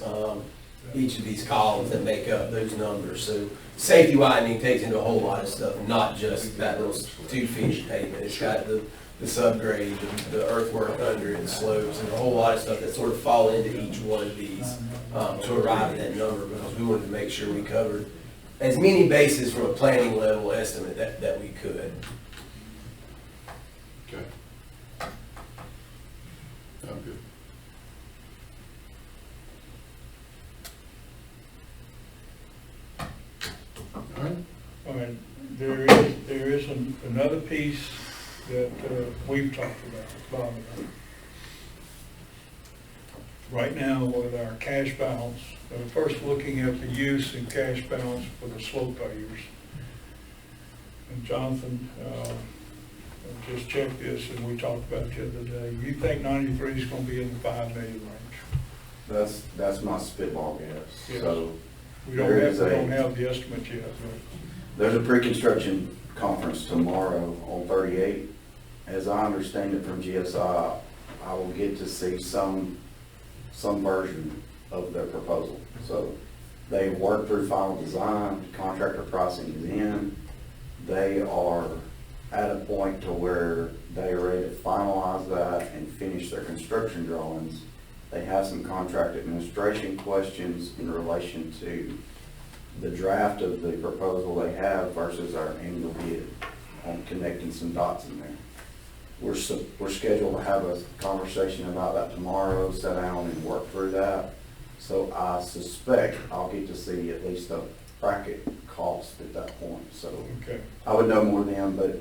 columns that make up those numbers. So safety widening takes into a whole lot of stuff, not just that little 2 feet of pavement. It's got the subgrade, the earthwork under it, the slopes, and a whole lot of stuff that sort of fall into each one of these to arrive at that number, because we wanted to make sure we covered as many bases from a planning level estimate that we could. Okay. Sound good. All right. All right, there is another piece that we've talked about, Bob and I. Right now, with our cash balance, first looking at the use and cash balance for the slow payers. And Jonathan, just checked this, and we talked about it the other day. You think 93 is going to be in the 5 million range? That's my spitball guess. Yes. So We don't have the estimate yet, but. there's a pre-construction conference tomorrow on 38. As I understand it from GSI, I will get to see some version of their proposal. So they worked through final design, contractor pricing is in. They are at a point to where they are ready to finalize that and finish their construction drawings. They have some contract administration questions in relation to the draft of the proposal they have versus our annual bid on connecting some dots in there. We're scheduled to have a conversation about that tomorrow, sit down and work through that. So I suspect I'll get to see at least a bracket cost at that point. So Okay. I would know more then, but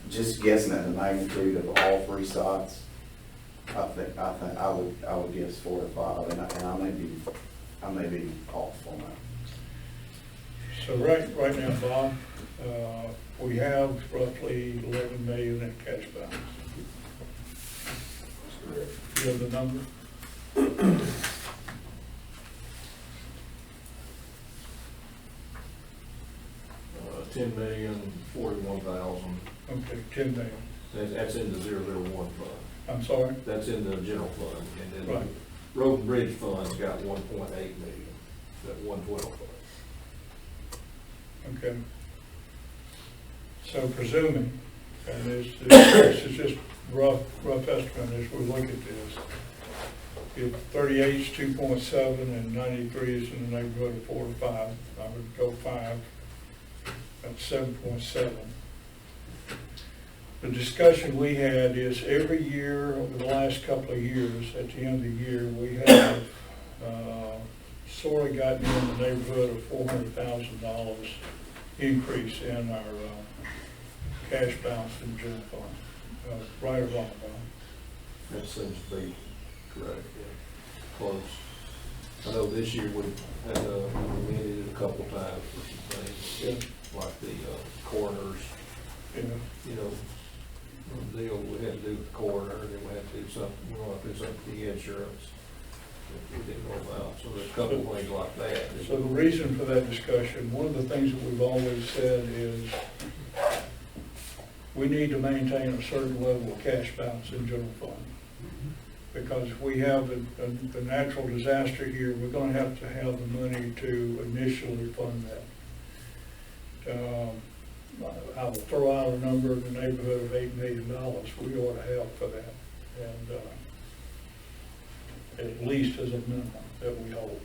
just guessing at the magnitude of all 3 sites, I would guess 4 to 5, and I may be off on that. So right now, Bob, we have roughly 11 million in cash balance. You have the number? 10,041,000. Okay, 10 million. That's in the 001 fund. I'm sorry? That's in the general fund. And then Right. the road and bridge fund's got 1.8 million, that 112 fund. Okay. So presuming, and this is just rough estimate as we look at this, if 38 is 2.7 and 93 is in the neighborhood of 4 to 5, I would go 5. That's 7.7. The discussion we had is every year over the last couple of years, at the end of the year, we have sort of gotten in the neighborhood of $400,000 increase in our cash balance in the general fund. Right or wrong, Bob? That seems to be correct, yeah. Close. I know this year we had amended it a couple times for some things, like the coroners, Yeah. you know, deal we had to do with the coroner, and then we had to do something, we want to do something with the insurance that we didn't know about. So there's a couple of things like that. So the reason for that discussion, one of the things that we've always said is we need to maintain a certain level of cash balance in general fund. because if we have a natural disaster here, we're gonna have to have the money to initially fund that. I will throw out a number in the neighborhood of $8 million we ought to have for that, and at least as a minimum that we hold.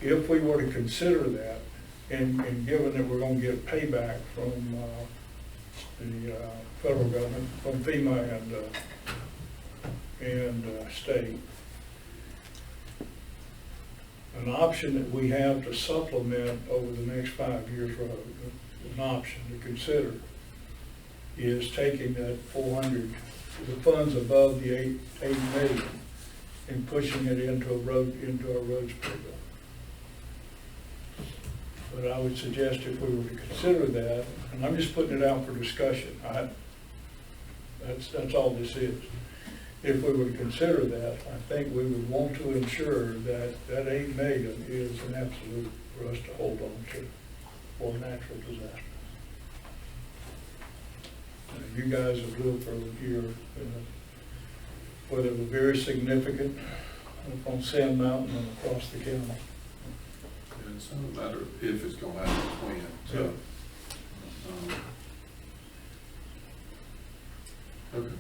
If we were to consider that, and given that we're gonna get payback from the federal government, from FEMA and state, an option that we have to supplement over the next 5 years road, an option to consider, is taking that 400, the funds above the 8 million, and pushing it into a roads program. But I would suggest if we were to consider that, and I'm just putting it out for discussion, that's all this is. If we were to consider that, I think we would want to ensure that that 8 million is an absolute for us to hold on to for natural disaster. You guys have lived for here, where they were very significant up on Sand Mountain and across the county. And it's not a matter of if it's gonna happen, it's when. So, okay.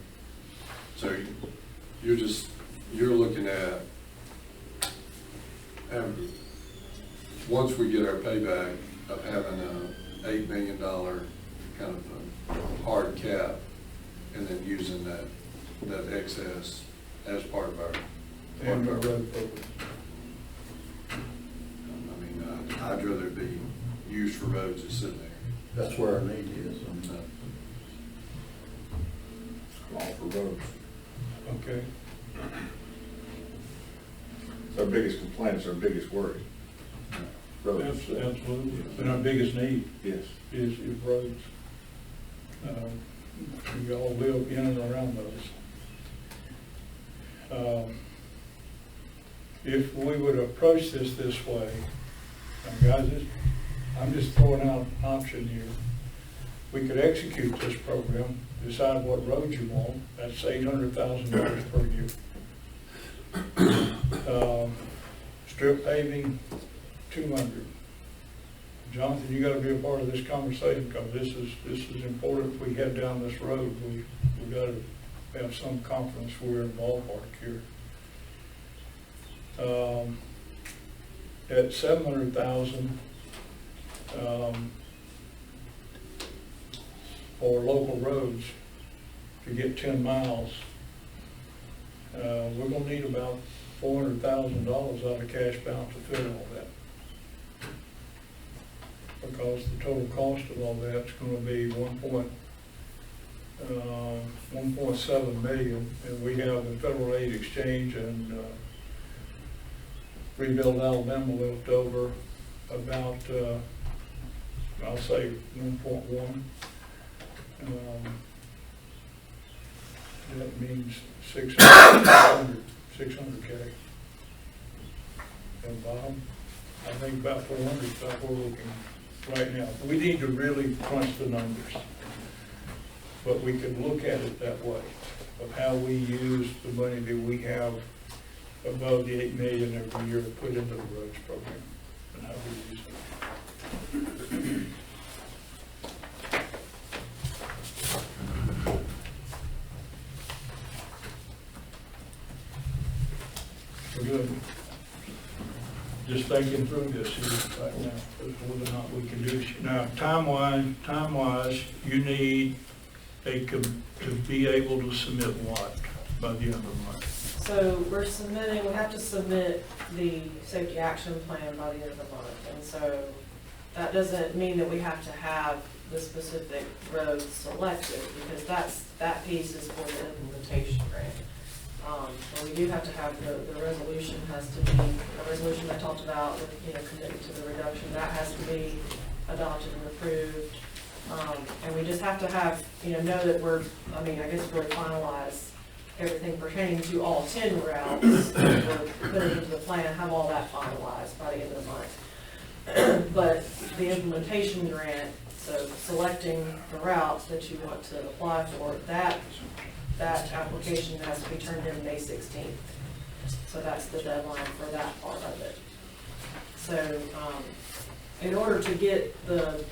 So you're looking at having, once we get our payback of having a $8 million kind of a hard cap, and then using that excess as part of our And our road program. I mean, I'd rather it be used for roads than sitting there. That's where our need is. All for roads. Okay. It's our biggest complaint, it's our biggest worry. Roads. Absolutely. And our biggest need Yes. is roads. We all live in and around those. If we would approach this way, and guys, I'm just throwing out an option here. We could execute this program, decide what roads you want. That's $800,000 per year. Strip paving, 200. Jonathan, you gotta be a part of this conversation, because this is important. If we head down this road, we gotta have some confidence we're in ballpark here. At 700,000, for local roads to get 10 miles, we're gonna need about $400,000 out of cash balance to fill all that. Because the total cost of all that's gonna be 1.7 million, and we have the federal aid exchange and Rebuild Alabama left over about, I'll say 1.1. That means 600K. And bottom, I think about 400 is about where we're looking right now. We need to really crunch the numbers, but we can look at it that way, of how we use the money that we have above the 8 million every year to put into the roads program, and how we use it. We're good. Just thinking through this here right now, as whether or not we can do this. Now, time-wise, you need to be able to submit what by the end of the month? So we have to submit the safety action plan by the end of the month. And so that doesn't mean that we have to have the specific roads selected, because that piece is for the implementation grant. But we do have to have the resolution has to be, a resolution I talked about with, committing to the reduction, that has to be adopted and approved. And we just have to have, know that I guess really finalize everything pertaining to all 10 routes. We're putting into the plan, have all that finalized by the end of the month. But the implementation grant, so selecting the routes that you want to apply for, that that application has to be turned in May 16th. So that's the deadline for that part of it. So, in order to get the,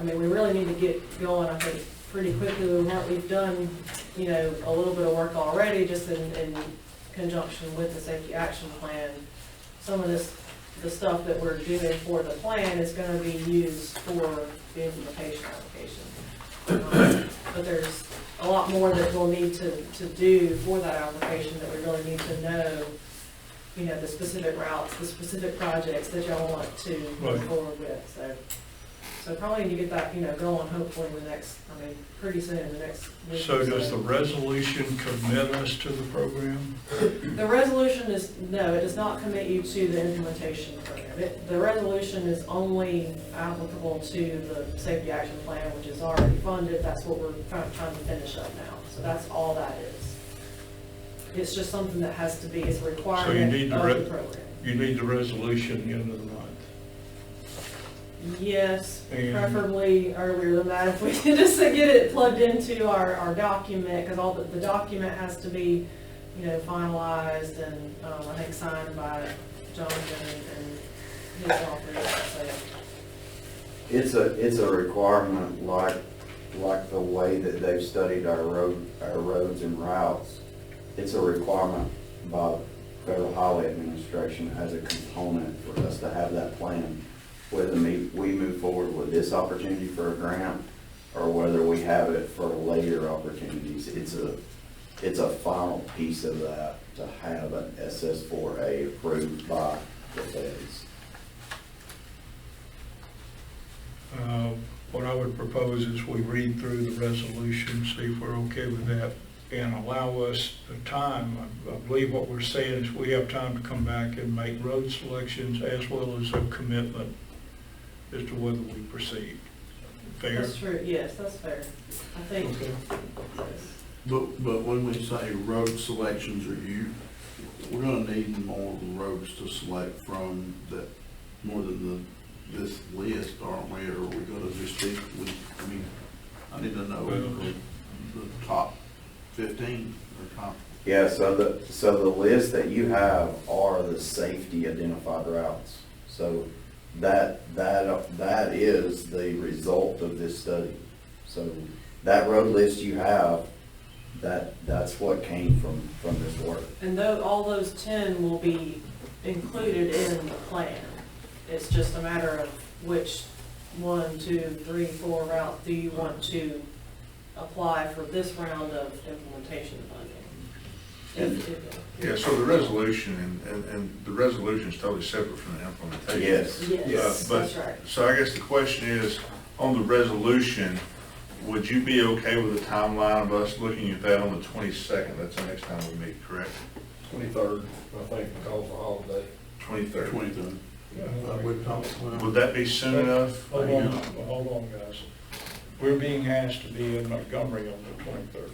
we really need to get going, I think, pretty quickly. We've done, a little bit of work already, just in conjunction with the safety action plan. Some of the stuff that we're doing for the plan is gonna be used for the implementation application. But there's a lot more that we'll need to do for that application, that we really need to know, the specific routes, the specific projects that y'all want to move forward with, so probably need to get that, going hopefully in the next, pretty soon, in the next week. So or does the resolution commit us to the program? The resolution no, it does not commit you to the implementation program. The resolution is only applicable to the safety action plan, which is already funded. That's what we're trying to finish up now. So that's all that is. It's just something that has to be, it's a requirement of the program. You need the resolution the end of the month. Yes, And- preferably earlier than that, if we can just get it plugged into our document, because all the document has to be, finalized and, I think signed by Jonathan and his office, so. It's a requirement like the way that they've studied our roads and routes. It's a requirement by Federal Highway Administration as a component for us to have that plan. Whether we move forward with this opportunity for a grant or whether we have it for later opportunities, it's a final piece of that to have an SS4A approved by the feds. What I would propose is we read through the resolution, see if we're okay with that, and allow us the time. I believe what we're saying is we have time to come back and make road selections as well as a commitment as to whether we proceed. Fair? That's true, yes, that's fair. I think, Okay. But when we say road selections, we're gonna need more roads to select from, that more than this list, aren't we? Or are we gonna just pick, I need to know the top 15 or top. Yeah, so the list that you have are the safety identified routes. So that is the result of this study. So that road list you have, that's what came from this work. and all those 10 will be included in the plan. It's just a matter of which 1, 2, 3, 4 route do you want to apply for this round of implementation funding. Yeah, so the resolution, and the resolution is totally separate from the implementation. Yes. Yes, But- that's right. So I guess the question is, on the resolution, would you be okay with the timeline of us looking at that on the 22nd? That's the next time we meet, correct? 23rd, I think, because of holiday. 23rd. 23. Would that be soon enough? Hold on, guys. We're being asked to be in Montgomery on the 23rd.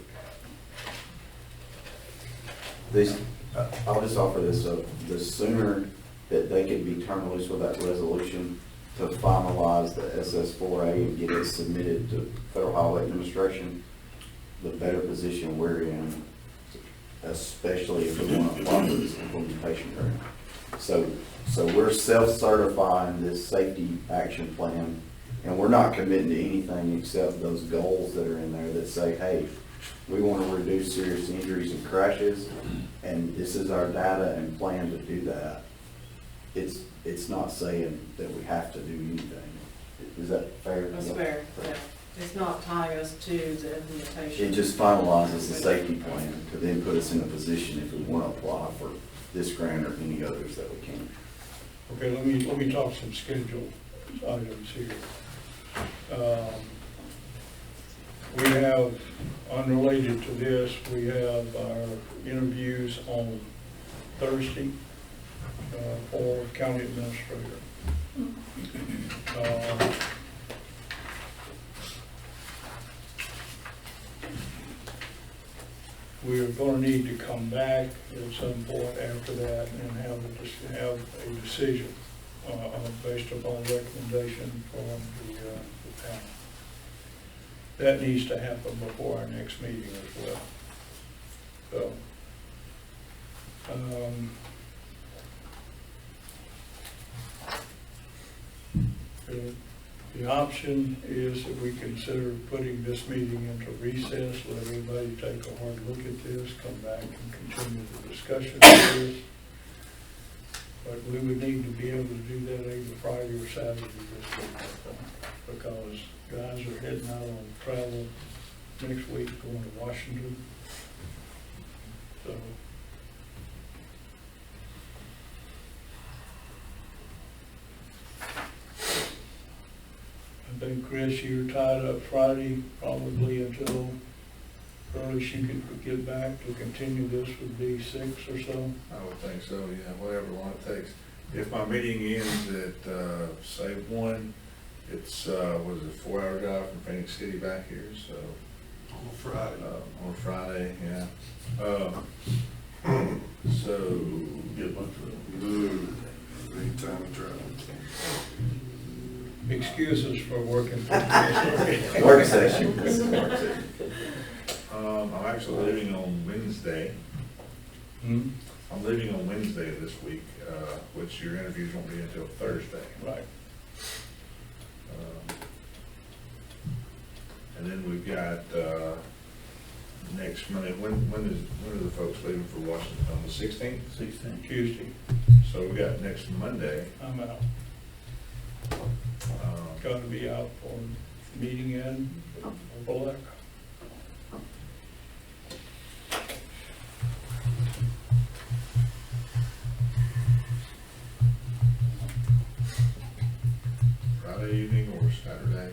I'll just offer this up. The sooner that they could be turned loose with that resolution to finalize the SS4A and get it submitted to Federal Highway Administration, the better position we're in, especially if we want to apply for this implementation grant. So we're self-certifying this safety action plan, and we're not committing to anything except those goals that are in there that say, hey, we want to reduce serious injuries and crashes, and this is our data and plan to do that. It's not saying that we have to do anything. Is that fair? That's fair, yeah. It's not tying us to the implementation. It just finalizes the safety plan to then put us in a position if we want to apply for this grant or any others that we can. Okay, let me talk some schedule items here. We have, unrelated to this, we have our interviews on Thursday for county administrator. We're going to need to come back at some point after that and have a decision based upon recommendation from the panel. that needs to happen before our next meeting as well. So, the option is that we consider putting this meeting into recess, let everybody take a hard look at this, come back and continue the discussion of this. But we would need to be able to do that either Friday or Saturday this week, I think, because guys are heading out on travel next week, going to Washington. So, I think, Chris, you're tied up Friday probably until earliest you could get back to continue this would be 6 or so. I would think so, yeah, whatever long it takes. If my meeting ends at, say, 1, it's, was it a 4-hour drive from Phoenix City back here, so. On Friday. On Friday, yeah. So. Get a bunch of, great time to travel. Excuses for working. Work session. I'm actually leaving on Wednesday. Hmm? I'm leaving on Wednesday this week, which your interviews won't be until Thursday. Right. And then we've got, next Monday, when are the folks leaving for Washington? On the 16th? 16. Tuesday, So we got next Monday. I'm out. Got to be out for meeting in Black. Friday evening or Saturday?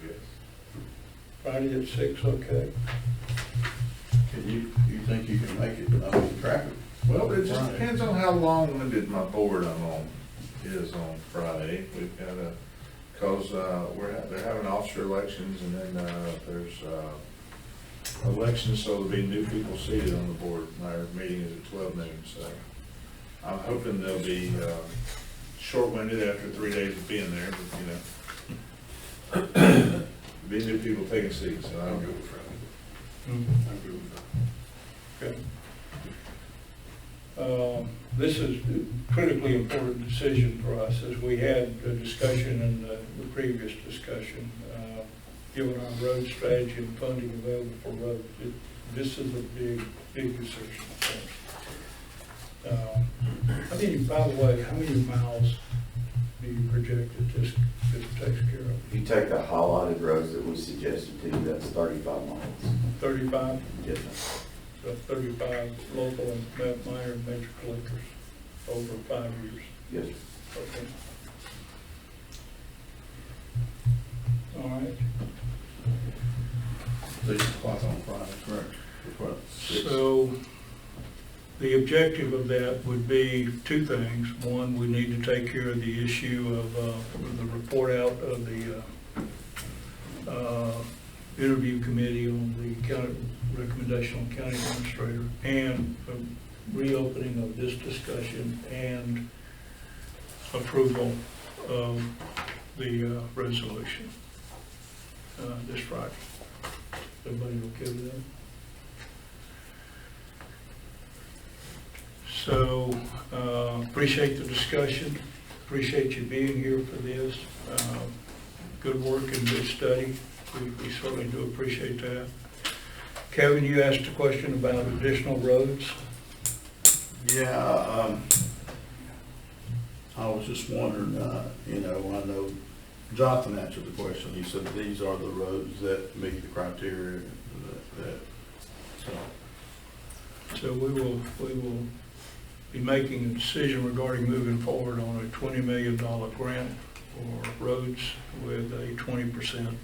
Yes. Friday at 6, okay. Can you think you can make it without traffic? Well, it just Friday. depends on how long-winded my board I'm on is on Friday. We've got a, cause, they're having officer elections and then, there's, elections, so there'll be new people seated on the board. Our meeting is at 12 noon, so I'm hoping they'll be, short-winded after 3 days of being there, but, you know. Be new people taking seats, so I'm good with Friday. I'm good with that. Okay. This is a critically important decision for us, as we had a discussion in the previous discussion, given our road strategy and funding available for roads. This is a big decision. How many, by the way, how many miles do you project that this takes care of? If you take the highlighted roads that we suggested to you, that's 35 miles. 35? Yes, sir. So 35 local and minor and major collectors over 5 years. Yes, sir. Okay. All right. 6 o'clock on Friday, correct? What, 6? So the objective of that would be 2 things. One, we need to take care of the issue of the report out of the interview committee on the county recommendation on county administrator, and reopening of this discussion and approval of the resolution this Friday. Everybody okay with that? So, appreciate the discussion, appreciate you being here for this. Good work and good study. We certainly do appreciate that. Kevin, you asked a question about additional roads. Yeah, I was just wondering, you know, I know Jonathan answered the question. He said these are the roads that meet the criteria So we will be making a decision regarding moving forward on a $20 million grant for roads with a 20%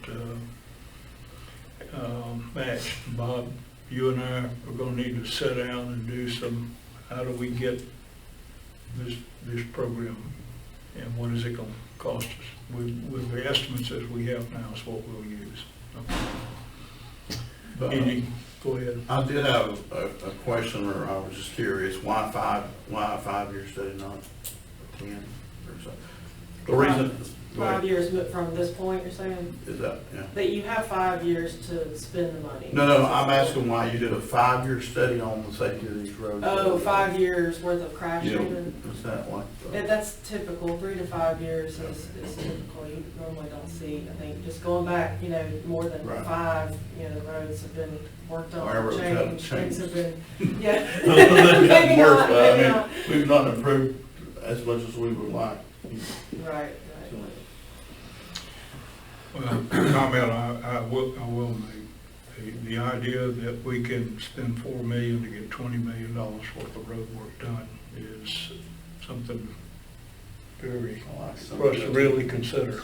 match. Bob, you and I are going to need to sit down and do some, how do we get this program and what is it going to cost us? With the estimates as we have now is what we'll use. But, go ahead. I did have a question, or I was just curious, why a 5-year study, not 10 or so? The reason, Go ahead. 5 years from this point, you're saying? Is that, yeah? That you have 5 years to spend the money? No, I'm asking why you did a 5-year study on the safety of these roads. Oh, 5 years worth of crash Yeah, treatment? is that like? That's typical, 3 to 5 years is typical, you normally don't see, I think, just going back, more than Right. 5, the roads have been worked on, However, it's gotten changed, things have been, changed. yeah. They've Maybe gotten worse, not, but maybe I not. mean, we've not improved as much as we would like. Right, So, right. Well, comment I will make, the idea that we can spend $4 million to get $20 million worth of road work done is something very, for us to really consider.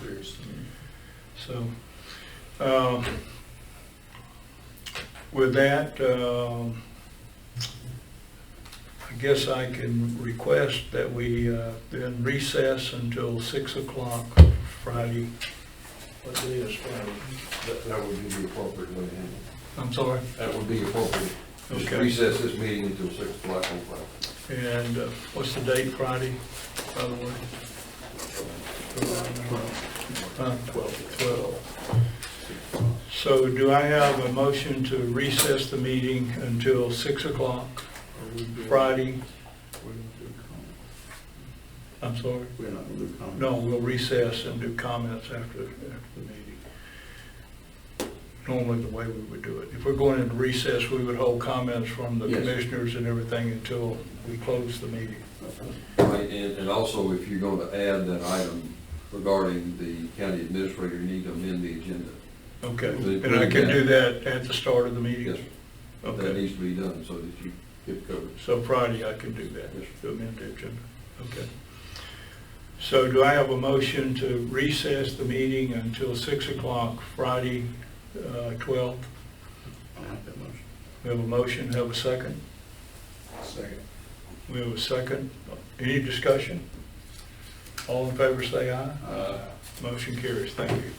So, with that, I guess I can request that we then recess until 6 o'clock Friday. What day is Friday? That would be the appropriate way to handle it. I'm sorry? That would be appropriate. Just Okay. recess this meeting until 6 o'clock on Friday. And what's the date Friday, by the way? 12. So do I have a motion to recess the meeting until 6 o'clock Friday? I'm sorry? We're not gonna do comments. No, we'll recess and do comments after the meeting. Normally the way we would do it. If we're going into recess, we would hold comments from the Yes. commissioners and everything until we close the meeting. Right, and also if you're going to add that item regarding the county administrator, you need to amend the agenda. Okay, and I can do that at the start of the meeting? Yes, sir. That Okay, needs to be done so that you get covered. so Friday I can do that, Yes, to amend the agenda. Okay. So do I have a motion to recess the meeting until 6 o'clock Friday, 12th? I like that motion. We have a motion, have a second? Second. We have a second. Any discussion? All in favor say aye. Motion carries. Thank you.